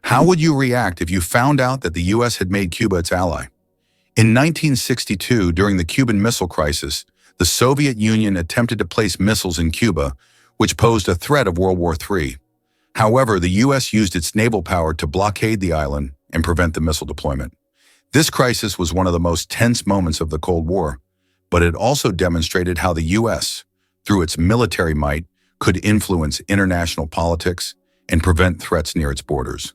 How would you react if you found out that the U.S. had made Cuba its ally? In 1962, during the Cuban Missile Crisis, the Soviet Union attempted to place missiles in Cuba, which posed a threat of World War III. However, the U.S. used its naval power to blockade the island and prevent the missile deployment. This crisis was one of the most tense moments of the Cold War, but it also demonstrated how the U.S., through its military might, could influence international politics and prevent threats near its borders.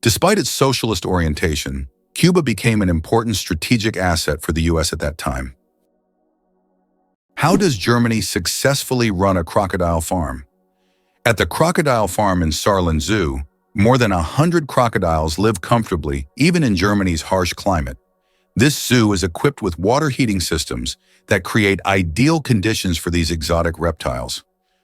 Despite its socialist orientation, Cuba became an important strategic asset for the U.S. at that time. How does Germany successfully run a crocodile farm? At the crocodile farm in Saarland Zoo, more than 100 crocodiles live comfortably, even in Germany's harsh climate. This zoo is equipped with water heating systems that create ideal conditions for these exotic reptiles.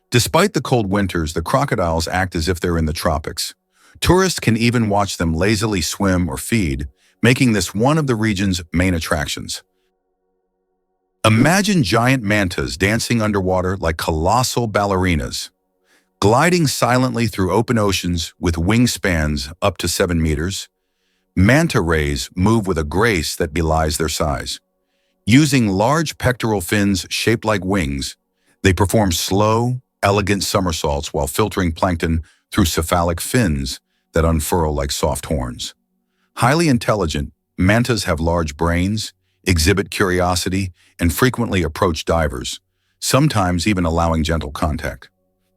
Despite the cold winters, the crocodiles act as if they're in the tropics. Tourists can even watch them lazily swim or feed, making this one of the region's main attractions. Imagine giant mantas dancing underwater like colossal ballerinas, gliding silently through open oceans with wingspans up to 7 meters. Manta rays move with a grace that belies their size. Using large pectoral fins shaped like wings, they perform slow, elegant somersaults while filtering plankton through cephalic fins that unfurl like soft horns. Highly intelligent, mantas have large brains, exhibit curiosity, and frequently approach divers, sometimes even allowing gentle contact.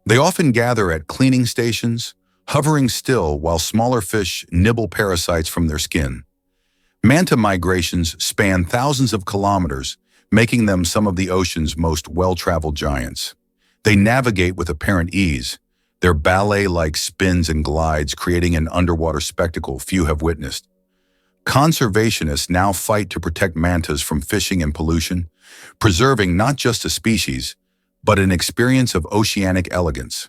They often gather at cleaning stations, hovering still while smaller fish nibble parasites from their skin. Manta migrations span thousands of kilometers, making them some of the ocean's most well-traveled giants. They navigate with apparent ease, their ballet-like spins and glides creating an underwater spectacle few have witnessed. Conservationists now fight to protect mantas from fishing and pollution, preserving not just a species, but an experience of oceanic elegance.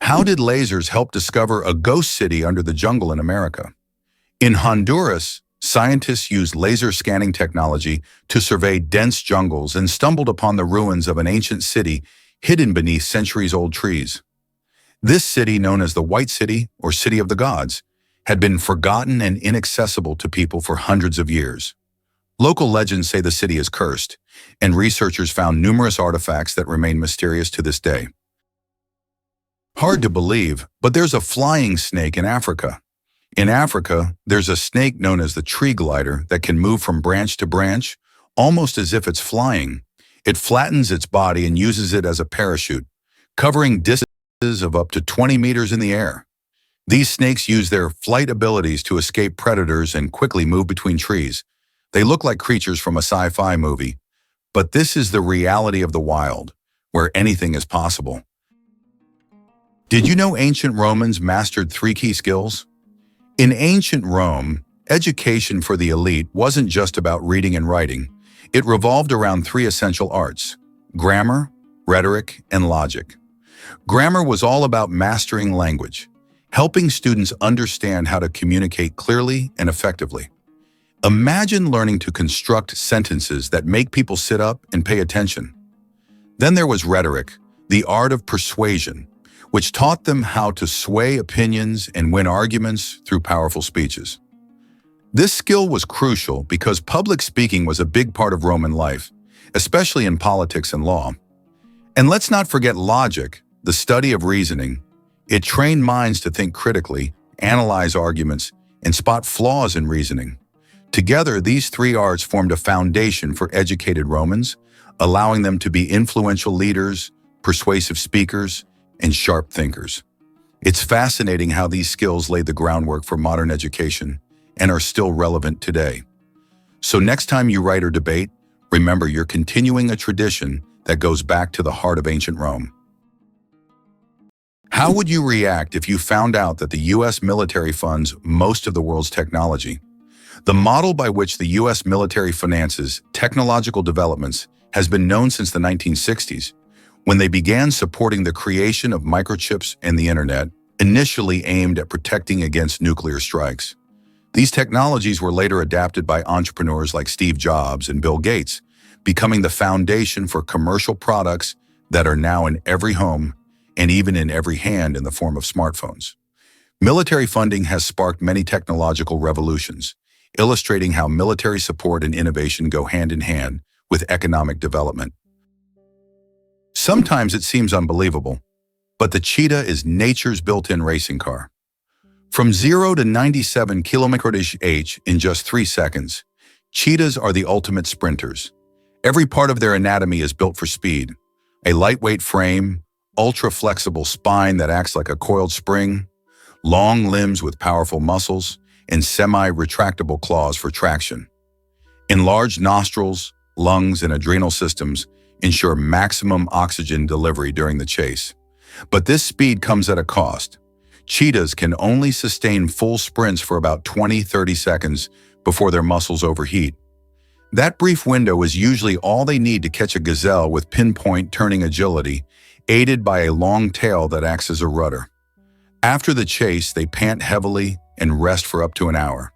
How did lasers help discover a ghost city under the jungle in America? In Honduras, scientists used laser scanning technology to survey dense jungles and stumbled upon the ruins of an ancient city hidden beneath centuries-old trees. This city, known as the White City or City of the Gods, had been forgotten and inaccessible to people for hundreds of years. Local legends say the city is cursed, and researchers found numerous artifacts that remain mysterious to this day. Hard to believe, but there's a flying snake in Africa. In Africa, there's a snake known as the tree glider that can move from branch to branch, almost as if it's flying. It flattens its body and uses it as a parachute, covering distances of up to 20 meters in the air. These snakes use their flight abilities to escape predators and quickly move between trees. They look like creatures from a sci-fi movie, but this is the reality of the wild, where anything is possible. Did you know ancient Romans mastered 3 key skills? In ancient Rome, education for the elite wasn't just about reading and writing. It revolved around 3 essential arts: grammar, rhetoric, and logic. Grammar was all about mastering language, helping students understand how to communicate clearly and effectively. Imagine learning to construct sentences that make people sit up and pay attention. Then there was rhetoric, the art of persuasion, which taught them how to sway opinions and win arguments through powerful speeches. This skill was crucial because public speaking was a big part of Roman life, especially in politics and law. And let's not forget logic, the study of reasoning. It trained minds to think critically, analyze arguments, and spot flaws in reasoning. Together, these 3 arts formed a foundation for educated Romans, allowing them to be influential leaders, persuasive speakers, and sharp thinkers. It's fascinating how these skills laid the groundwork for modern education and are still relevant today. So next time you write or debate, remember you're continuing a tradition that goes back to the heart of ancient Rome. How would you react if you found out that the U.S. military funds most of the world's technology? The model by which the U.S. military finances technological developments has been known since the 1960s, when they began supporting the creation of microchips and the internet, initially aimed at protecting against nuclear strikes. These technologies were later adapted by entrepreneurs like Steve Jobs and Bill Gates, becoming the foundation for commercial products that are now in every home and even in every hand in the form of smartphones. Military funding has sparked many technological revolutions, illustrating how military support and innovation go hand in hand with economic development. Sometimes it seems unbelievable, but the cheetah is nature's built-in racing car. From 0 to 97 km/h in just 3 seconds, cheetahs are the ultimate sprinters. Every part of their anatomy is built for speed. A lightweight frame, ultra-flexible spine that acts like a coiled spring, long limbs with powerful muscles, and semi-retractable claws for traction. Enlarged nostrils, lungs, and adrenal systems ensure maximum oxygen delivery during the chase. But this speed comes at a cost. Cheetahs can only sustain full sprints for about 20-30 seconds before their muscles overheat. That brief window is usually all they need to catch a gazelle with pinpoint turning agility, aided by a long tail that acts as a rudder. After the chase, they pant heavily and rest for up to an hour.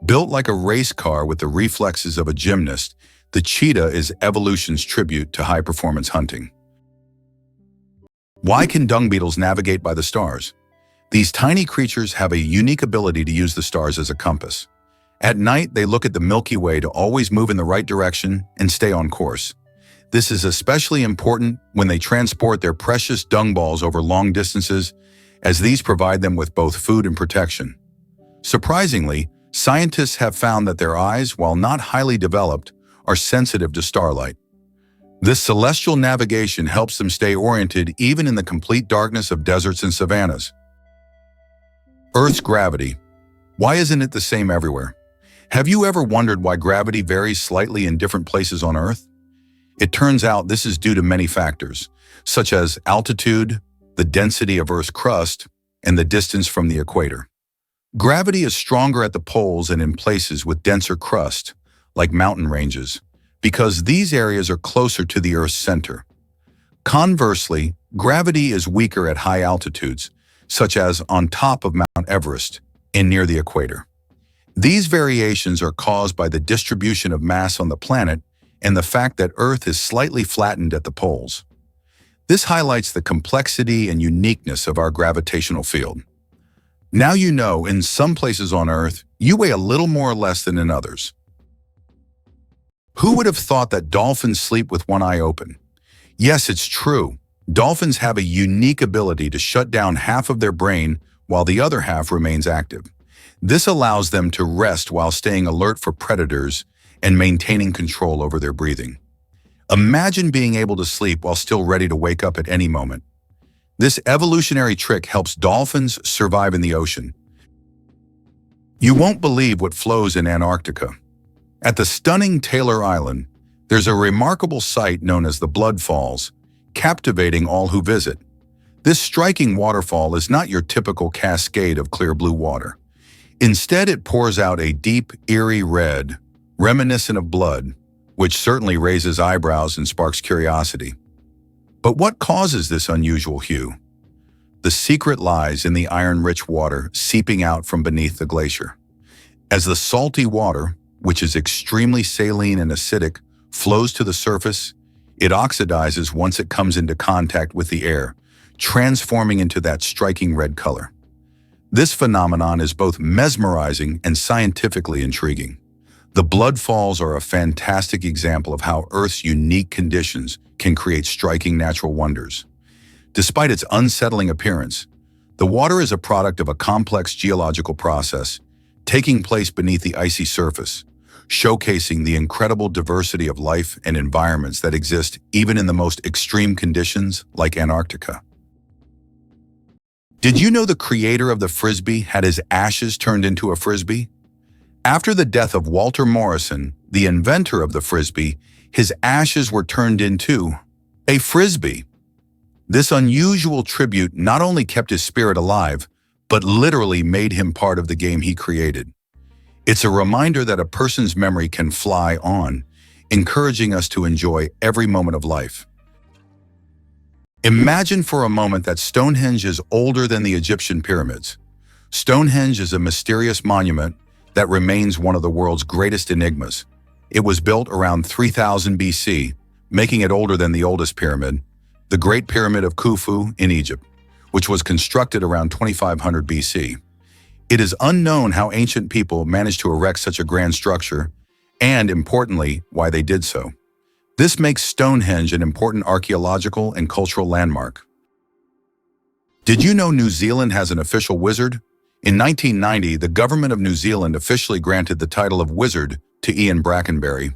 Built like a race car with the reflexes of a gymnast, the cheetah is evolution's tribute to high-performance hunting. Why can dung beetles navigate by the stars? These tiny creatures have a unique ability to use the stars as a compass. At night, they look at the Milky Way to always move in the right direction and stay on course. This is especially important when they transport their precious dung balls over long distances, as these provide them with both food and protection. Surprisingly, scientists have found that their eyes, while not highly developed, are sensitive to starlight. This celestial navigation helps them stay oriented even in the complete darkness of deserts and savannas. Earth's gravity. Why isn't it the same everywhere? Have you ever wondered why gravity varies slightly in different places on Earth? It turns out this is due to many factors, such as altitude, the density of Earth's crust, and the distance from the equator. Gravity is stronger at the poles and in places with denser crust, like mountain ranges, because these areas are closer to the Earth's center. Conversely, gravity is weaker at high altitudes, such as on top of Mount Everest and near the equator. These variations are caused by the distribution of mass on the planet and the fact that Earth is slightly flattened at the poles. This highlights the complexity and uniqueness of our gravitational field. Now you know, in some places on Earth, you weigh a little more or less than in others. Who would have thought that dolphins sleep with one eye open? Yes, it's true. Dolphins have a unique ability to shut down half of their brain while the other half remains active. This allows them to rest while staying alert for predators and maintaining control over their breathing. Imagine being able to sleep while still ready to wake up at any moment. This evolutionary trick helps dolphins survive in the ocean. You won't believe what flows in Antarctica. At the stunning Taylor Island, there's a remarkable sight known as the Blood Falls, captivating all who visit. This striking waterfall is not your typical cascade of clear blue water. Instead, it pours out a deep, eerie red, reminiscent of blood, which certainly raises eyebrows and sparks curiosity. But what causes this unusual hue? The secret lies in the iron-rich water seeping out from beneath the glacier. As the salty water, which is extremely saline and acidic, flows to the surface, it oxidizes once it comes into contact with the air, transforming into that striking red color. This phenomenon is both mesmerizing and scientifically intriguing. The blood falls are a fantastic example of how Earth's unique conditions can create striking natural wonders. Despite its unsettling appearance, the water is a product of a complex geological process taking place beneath the icy surface, showcasing the incredible diversity of life and environments that exist even in the most extreme conditions like Antarctica. Did you know the creator of the Frisbee had his ashes turned into a Frisbee? After the death of Walter Morrison, the inventor of the Frisbee, his ashes were turned into a Frisbee. This unusual tribute not only kept his spirit alive, but literally made him part of the game he created. It's a reminder that a person's memory can fly on, encouraging us to enjoy every moment of life. Imagine for a moment that Stonehenge is older than the Egyptian pyramids. Stonehenge is a mysterious monument that remains one of the world's greatest enigmas. It was built around 3000 BC, making it older than the oldest pyramid, the Great Pyramid of Khufu in Egypt, which was constructed around 2500 BC. It is unknown how ancient people managed to erect such a grand structure, and importantly, why they did so. This makes Stonehenge an important archaeological and cultural landmark. Did you know New Zealand has an official wizard? In 1990, the government of New Zealand officially granted the title of wizard to Ian Brackenbury.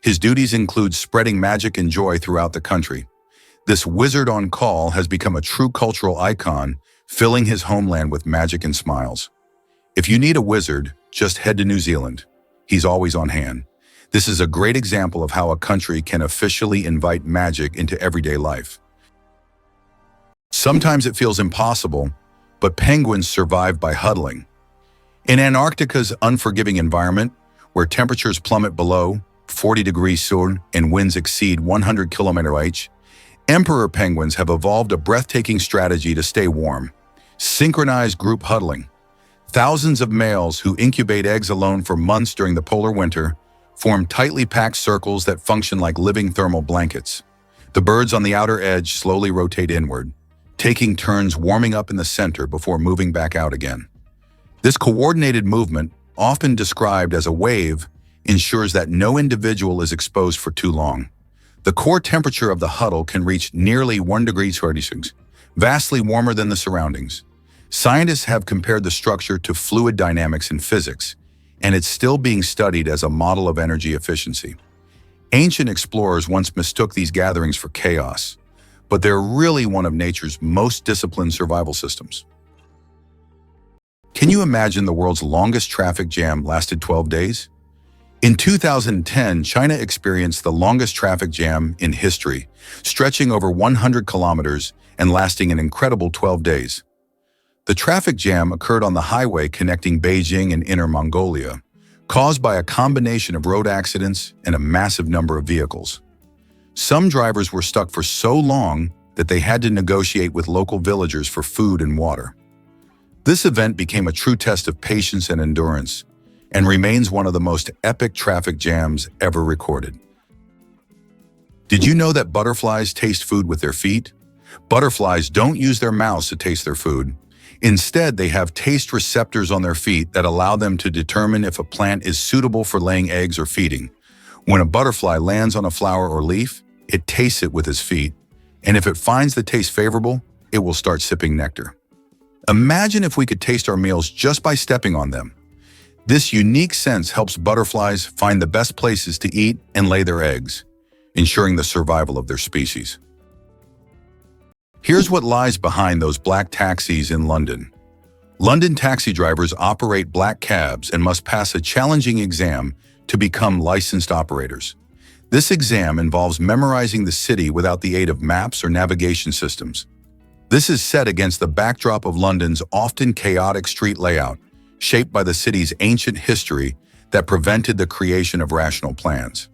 His duties include spreading magic and joy throughout the country. This wizard on call has become a true cultural icon, filling his homeland with magic and smiles. If you need a wizard, just head to New Zealand. He's always on hand. This is a great example of how a country can officially invite magic into everyday life. Sometimes it feels impossible, but penguins survive by huddling. In Antarctica's unforgiving environment, where temperatures plummet below 40 degrees soon and winds exceed 100 km/h, emperor penguins have evolved a breathtaking strategy to stay warm: synchronized group huddling. Thousands of males who incubate eggs alone for months during the polar winter form tightly packed circles that function like living thermal blankets. The birds on the outer edge slowly rotate inward, taking turns warming up in the center before moving back out again. This coordinated movement, often described as a wave, ensures that no individual is exposed for too long. The core temperature of the huddle can reach nearly 1 degree Celsius, vastly warmer than the surroundings. Scientists have compared the structure to fluid dynamics in physics, and it's still being studied as a model of energy efficiency. Ancient explorers once mistook these gatherings for chaos, but they're really one of nature's most disciplined survival systems. Can you imagine the world's longest traffic jam lasted 12 days? In 2010, China experienced the longest traffic jam in history, stretching over 100 kilometers and lasting an incredible 12 days. The traffic jam occurred on the highway connecting Beijing and Inner Mongolia, caused by a combination of road accidents and a massive number of vehicles. Some drivers were stuck for so long that they had to negotiate with local villagers for food and water. This event became a true test of patience and endurance, and remains one of the most epic traffic jams ever recorded. Did you know that butterflies taste food with their feet? Butterflies don't use their mouths to taste their food. Instead, they have taste receptors on their feet that allow them to determine if a plant is suitable for laying eggs or feeding. When a butterfly lands on a flower or leaf, it tastes it with its feet, and if it finds the taste favorable, it will start sipping nectar. Imagine if we could taste our meals just by stepping on them. This unique sense helps butterflies find the best places to eat and lay their eggs, ensuring the survival of their species. Here's what lies behind those black taxis in London. London taxi drivers operate black cabs and must pass a challenging exam to become licensed operators. This exam involves memorizing the city without the aid of maps or navigation systems. This is set against the backdrop of London's often chaotic street layout, shaped by the city's ancient history that prevented the creation of rational plans.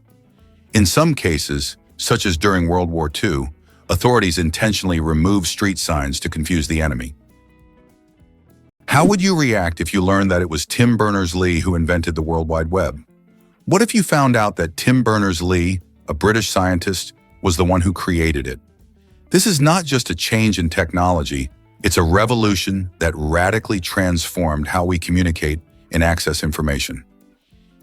In some cases, such as during World War II, authorities intentionally removed street signs to confuse the enemy. How would you react if you learned that it was Tim Berners-Lee who invented the World Wide Web? What if you found out that Tim Berners-Lee, a British scientist, was the one who created it? This is not just a change in technology, it's a revolution that radically transformed how we communicate and access information.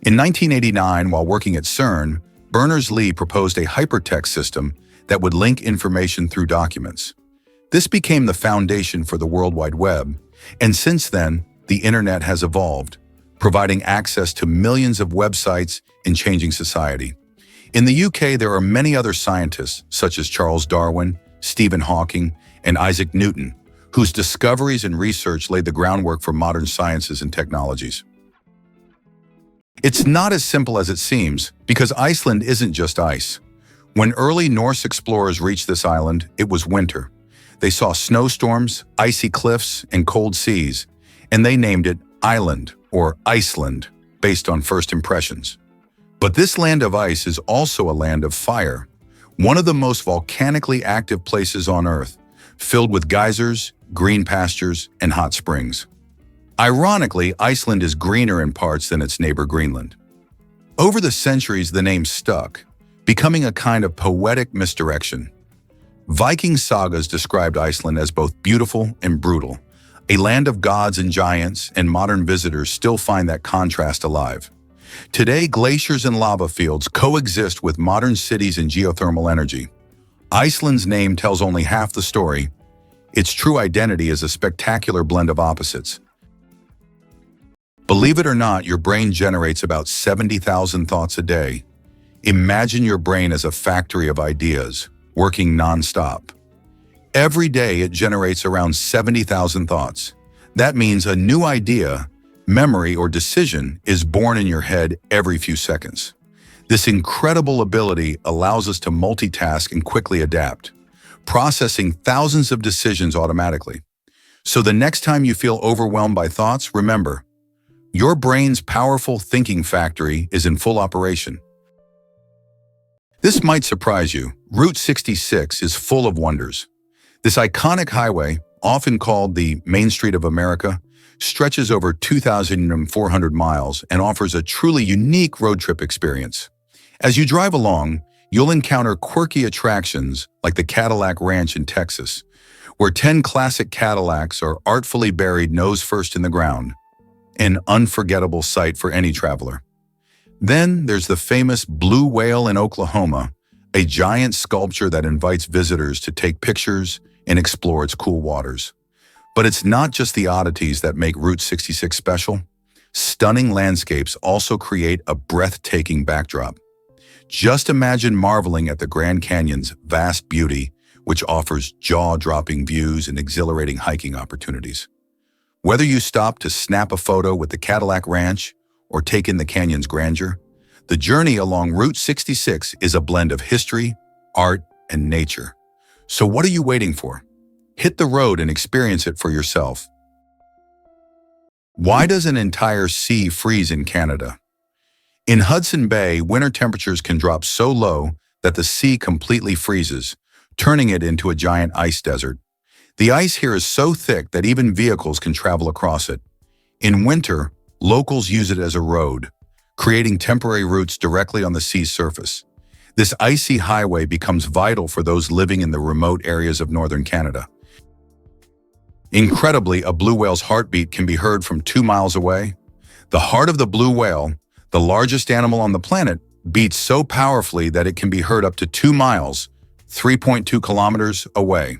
In 1989, while working at CERN, Berners-Lee proposed a hypertext system that would link information through documents. This became the foundation for the World Wide Web, and since then, the internet has evolved, providing access to millions of websites and changing society. In the UK, there are many other scientists, such as Charles Darwin, Stephen Hawking, and Isaac Newton, whose discoveries and research laid the groundwork for modern sciences and technologies. It's not as simple as it seems, because Iceland isn't just ice. When early Norse explorers reached this island, it was winter. They saw snowstorms, icy cliffs, and cold seas, and they named it Island, or Iceland, based on first impressions. But this land of ice is also a land of fire, one of the most volcanically active places on Earth, filled with geysers, green pastures, and hot springs. Ironically, Iceland is greener in parts than its neighbor Greenland. Over the centuries, the name stuck, becoming a kind of poetic misdirection. Viking sagas described Iceland as both beautiful and brutal, a land of gods and giants, and modern visitors still find that contrast alive. Today, glaciers and lava fields coexist with modern cities and geothermal energy. Iceland's name tells only half the story. Its true identity is a spectacular blend of opposites. Believe it or not, your brain generates about 70,000 thoughts a day. Imagine your brain as a factory of ideas, working non-stop. Every day it generates around 70,000 thoughts. That means a new idea, memory, or decision is born in your head every few seconds. This incredible ability allows us to multitask and quickly adapt, processing thousands of decisions automatically. So the next time you feel overwhelmed by thoughts, remember, your brain's powerful thinking factory is in full operation. This might surprise you. Route 66 is full of wonders. This iconic highway, often called the Main Street of America, stretches over 2,400 miles and offers a truly unique road trip experience. As you drive along, you'll encounter quirky attractions like the Cadillac Ranch in Texas, where 10 classic Cadillacs are artfully buried nose first in the ground, an unforgettable sight for any traveler. Then there's the famous Blue Whale in Oklahoma, a giant sculpture that invites visitors to take pictures and explore its cool waters. But it's not just the oddities that make Route 66 special. Stunning landscapes also create a breathtaking backdrop. Just imagine marveling at the Grand Canyon's vast beauty, which offers jaw-dropping views and exhilarating hiking opportunities. Whether you stop to snap a photo with the Cadillac Ranch or take in the canyon's grandeur, the journey along Route 66 is a blend of history, art, and nature. So what are you waiting for? Hit the road and experience it for yourself. Why does an entire sea freeze in Canada? In Hudson Bay, winter temperatures can drop so low that the sea completely freezes, turning it into a giant ice desert. The ice here is so thick that even vehicles can travel across it. In winter, locals use it as a road, creating temporary routes directly on the sea's surface. This icy highway becomes vital for those living in the remote areas of northern Canada. Incredibly, a blue whale's heartbeat can be heard from 2 miles away. The heart of the blue whale, the largest animal on the planet, beats so powerfully that it can be heard up to 2 miles, 3.2 kilometers away.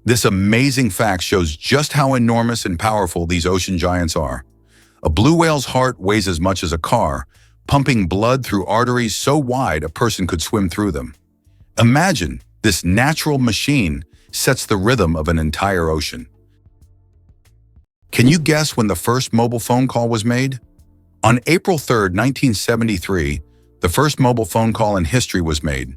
This amazing fact shows just how enormous and powerful these ocean giants are. A blue whale's heart weighs as much as a car, pumping blood through arteries so wide a person could swim through them. Imagine, this natural machine sets the rhythm of an entire ocean. Can you guess when the first mobile phone call was made? On April 3, 1973, the first mobile phone call in history was made.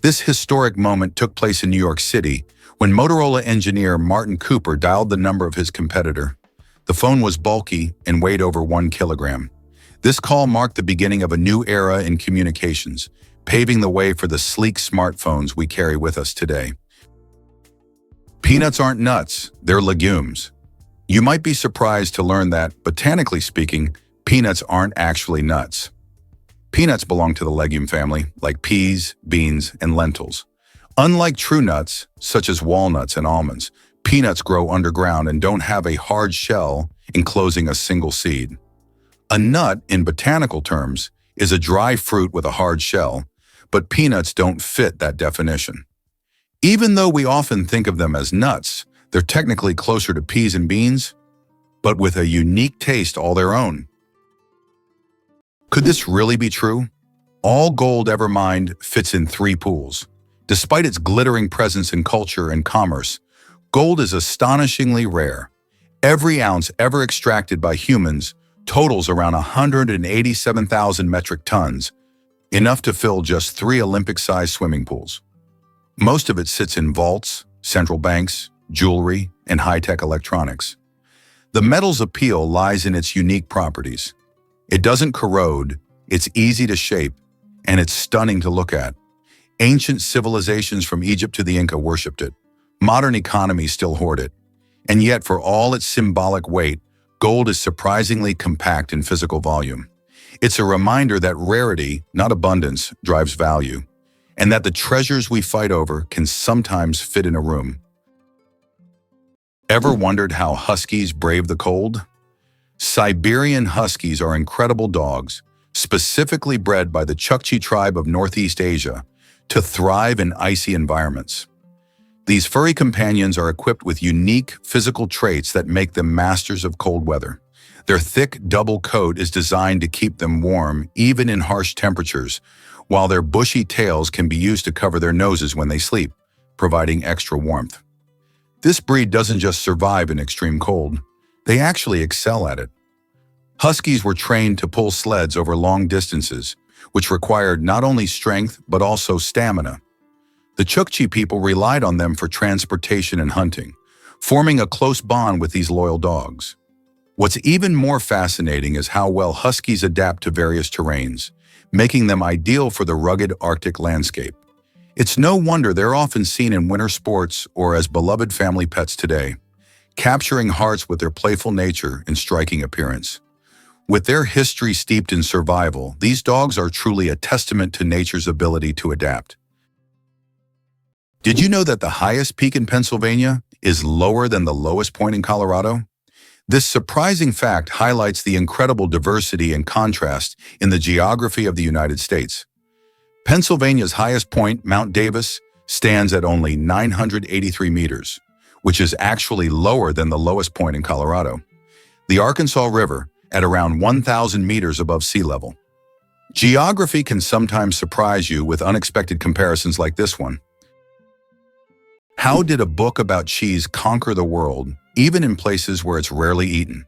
This historic moment took place in New York City when Motorola engineer Martin Cooper dialed the number of his competitor. The phone was bulky and weighed over 1 kilogram. This call marked the beginning of a new era in communications, paving the way for the sleek smartphones we carry with us today. Peanuts aren't nuts, they're legumes. You might be surprised to learn that, botanically speaking, peanuts aren't actually nuts. Peanuts belong to the legume family, like peas, beans, and lentils. Unlike true nuts, such as walnuts and almonds, peanuts grow underground and don't have a hard shell enclosing a single seed. A nut, in botanical terms, is a dry fruit with a hard shell, but peanuts don't fit that definition. Even though we often think of them as nuts, they're technically closer to peas and beans, but with a unique taste all their own. Could this really be true? All gold ever mined fits in 3 pools. Despite its glittering presence in culture and commerce, gold is astonishingly rare. Every ounce ever extracted by humans totals around 187,000 metric tons, enough to fill just 3 Olympic-sized swimming pools. Most of it sits in vaults, central banks, jewelry, and high-tech electronics. The metal's appeal lies in its unique properties. It doesn't corrode, it's easy to shape, and it's stunning to look at. Ancient civilizations from Egypt to the Inca worshipped it. Modern economies still hoard it. And yet, for all its symbolic weight, gold is surprisingly compact in physical volume. It's a reminder that rarity, not abundance, drives value, and that the treasures we fight over can sometimes fit in a room. Ever wondered how huskies brave the cold? Siberian huskies are incredible dogs, specifically bred by the Chukchi tribe of Northeast Asia, to thrive in icy environments. These furry companions are equipped with unique physical traits that make them masters of cold weather. Their thick double coat is designed to keep them warm even in harsh temperatures, while their bushy tails can be used to cover their noses when they sleep, providing extra warmth. This breed doesn't just survive in extreme cold, they actually excel at it. Huskies were trained to pull sleds over long distances, which required not only strength but also stamina. The Chukchi people relied on them for transportation and hunting, forming a close bond with these loyal dogs. What's even more fascinating is how well Huskies adapt to various terrains, making them ideal for the rugged Arctic landscape. It's no wonder they're often seen in winter sports or as beloved family pets today, capturing hearts with their playful nature and striking appearance. With their history steeped in survival, these dogs are truly a testament to nature's ability to adapt. Did you know that the highest peak in Pennsylvania is lower than the lowest point in Colorado? This surprising fact highlights the incredible diversity and contrast in the geography of the United States. Pennsylvania's highest point, Mount Davis, stands at only 983 meters, which is actually lower than the lowest point in Colorado. The Arkansas River, at around 1,000 meters above sea level. Geography can sometimes surprise you with unexpected comparisons like this one. How did a book about cheese conquer the world, even in places where it's rarely eaten?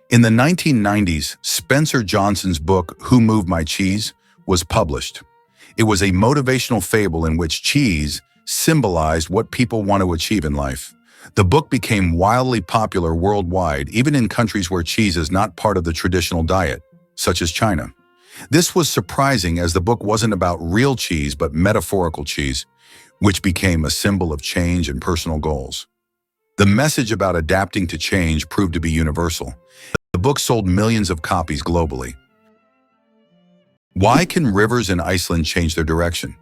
In the 1990s, Spencer Johnson's book, Who Moved My Cheese, was published. It was a motivational fable in which cheese symbolized what people want to achieve in life. The book became wildly popular worldwide, even in countries where cheese is not part of the traditional diet, such as China. This was surprising as the book wasn't about real cheese but metaphorical cheese, which became a symbol of change and personal goals. The message about adapting to change proved to be universal. The book sold millions of copies globally. Why can rivers in Iceland change their direction?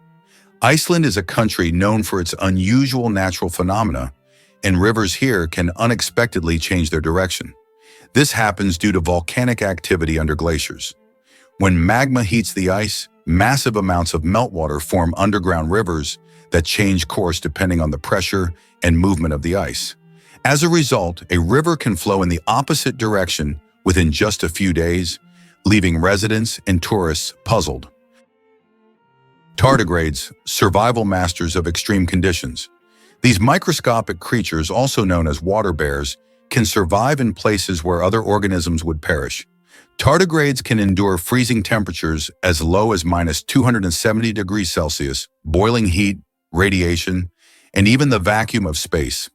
Iceland is a country known for its unusual natural phenomena, and rivers here can unexpectedly change their direction. This happens due to volcanic activity under glaciers. When magma heats the ice, massive amounts of meltwater form underground rivers that change course depending on the pressure and movement of the ice. As a result, a river can flow in the opposite direction within just a few days, leaving residents and tourists puzzled. Tardigrades, survival masters of extreme conditions. These microscopic creatures, also known as water bears, can survive in places where other organisms would perish. Tardigrades can endure freezing temperatures as low as -270 degrees Celsius, boiling heat, radiation, and even the vacuum of space.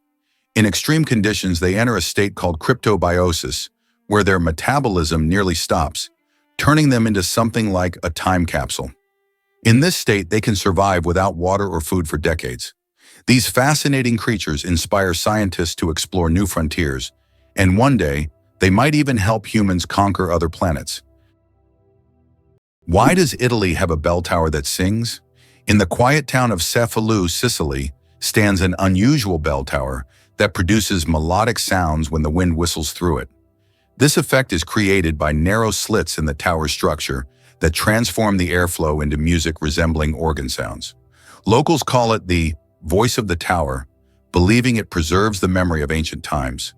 In extreme conditions, they enter a state called cryptobiosis, where their metabolism nearly stops, turning them into something like a time capsule. In this state, they can survive without water or food for decades. These fascinating creatures inspire scientists to explore new frontiers, and one day, they might even help humans conquer other planets. Why does Italy have a bell tower that sings? In the quiet town of Cefalù, Sicily, stands an unusual bell tower that produces melodic sounds when the wind whistles through it. This effect is created by narrow slits in the tower's structure that transform the airflow into music resembling organ sounds. Locals call it the voice of the tower, believing it preserves the memory of ancient times.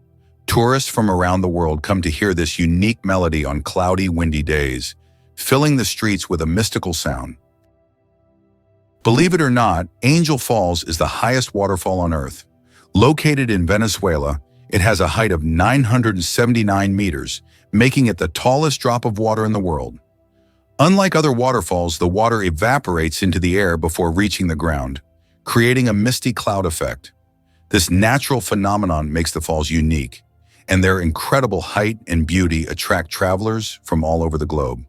Tourists from around the world come to hear this unique melody on cloudy, windy days, filling the streets with a mystical sound. Believe it or not, Angel Falls is the highest waterfall on Earth. Located in Venezuela, it has a height of 979 meters, making it the tallest drop of water in the world. Unlike other waterfalls, the water evaporates into the air before reaching the ground, creating a misty cloud effect. This natural phenomenon makes the falls unique, and their incredible height and beauty attract travelers from all over the globe.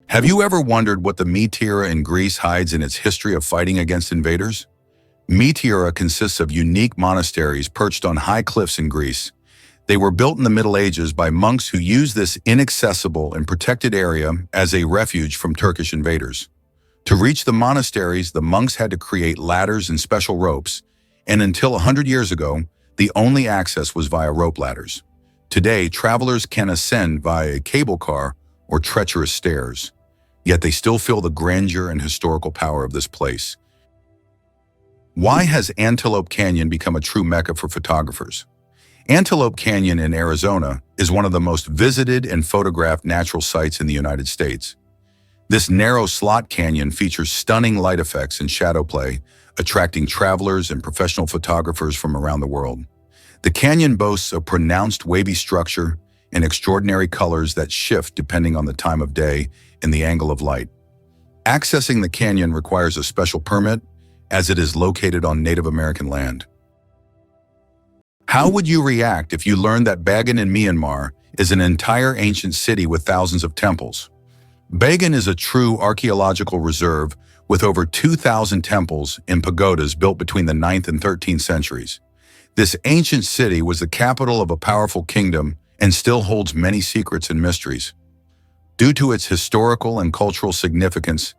Have you ever wondered what the Meteora in Greece hides in its history of fighting against invaders? Meteora consists of unique monasteries perched on high cliffs in Greece. They were built in the Middle Ages by monks who used this inaccessible and protected area as a refuge from Turkish invaders. To reach the monasteries, the monks had to create ladders and special ropes, and until 100 years ago, the only access was via rope ladders. Today, travelers can ascend via a cable car or treacherous stairs, yet they still feel the grandeur and historical power of this place. Why has Antelope Canyon become a true mecca for photographers? Antelope Canyon in Arizona is one of the most visited and photographed natural sites in the United States. This narrow slot canyon features stunning light effects and shadow play, attracting travelers and professional photographers from around the world. The canyon boasts a pronounced wavy structure and extraordinary colors that shift depending on the time of day and the angle of light. Accessing the canyon requires a special permit, as it is located on Native American land. How would you react if you learned that Bagan in Myanmar is an entire ancient city with thousands of temples? Bagan is a true archaeological reserve with over 2,000 temples and pagodas built between the 9th and 13th centuries. This ancient city was the capital of a powerful kingdom and still holds many secrets and mysteries. Due to its historical and cultural significance,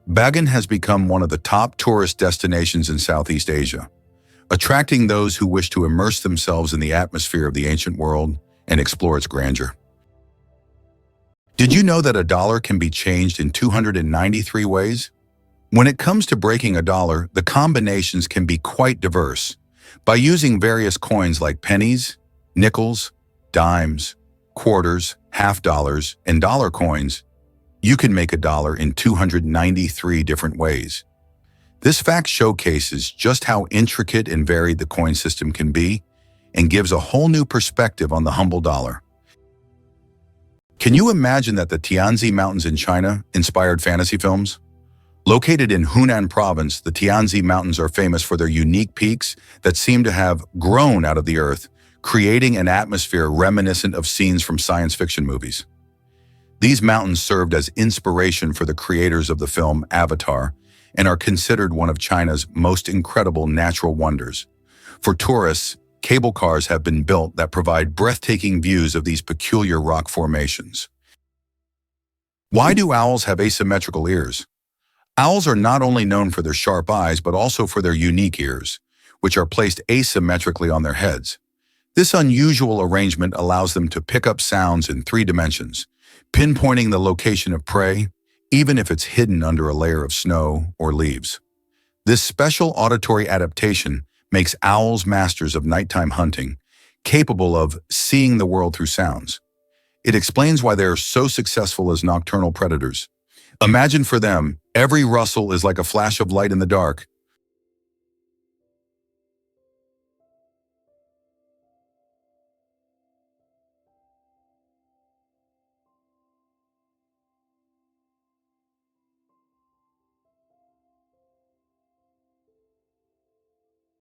Bagan has become one of the top tourist destinations in Southeast Asia, attracting those who wish to immerse themselves in the atmosphere of the ancient world and explore its grandeur. Did you know that a dollar can be changed in 293 ways? When it comes to breaking a dollar, the combinations can be quite diverse. By using various coins like pennies, nickels, dimes, quarters, half dollars, and dollar coins, you can make a dollar in 293 different ways. This fact showcases just how intricate and varied the coin system can be and gives a whole new perspective on the humble dollar. Can you imagine that the Tianzi Mountains in China inspired fantasy films? Located in Hunan province, the Tianzi Mountains are famous for their unique peaks that seem to have grown out of the earth, creating an atmosphere reminiscent of scenes from science fiction movies. These mountains served as inspiration for the creators of the film Avatar and are considered one of China's most incredible natural wonders. For tourists, cable cars have been built that provide breathtaking views of these peculiar rock formations. Why do owls have asymmetrical ears? Owls are not only known for their sharp eyes, but also for their unique ears, which are placed asymmetrically on their heads. This unusual arrangement allows them to pick up sounds in 3 dimensions, pinpointing the location of prey, even if it's hidden under a layer of snow or leaves. This special auditory adaptation makes owls masters of nighttime hunting, capable of seeing the world through sounds. It explains why they are so successful as nocturnal predators. Imagine for them, every rustle is like a flash of light in the dark,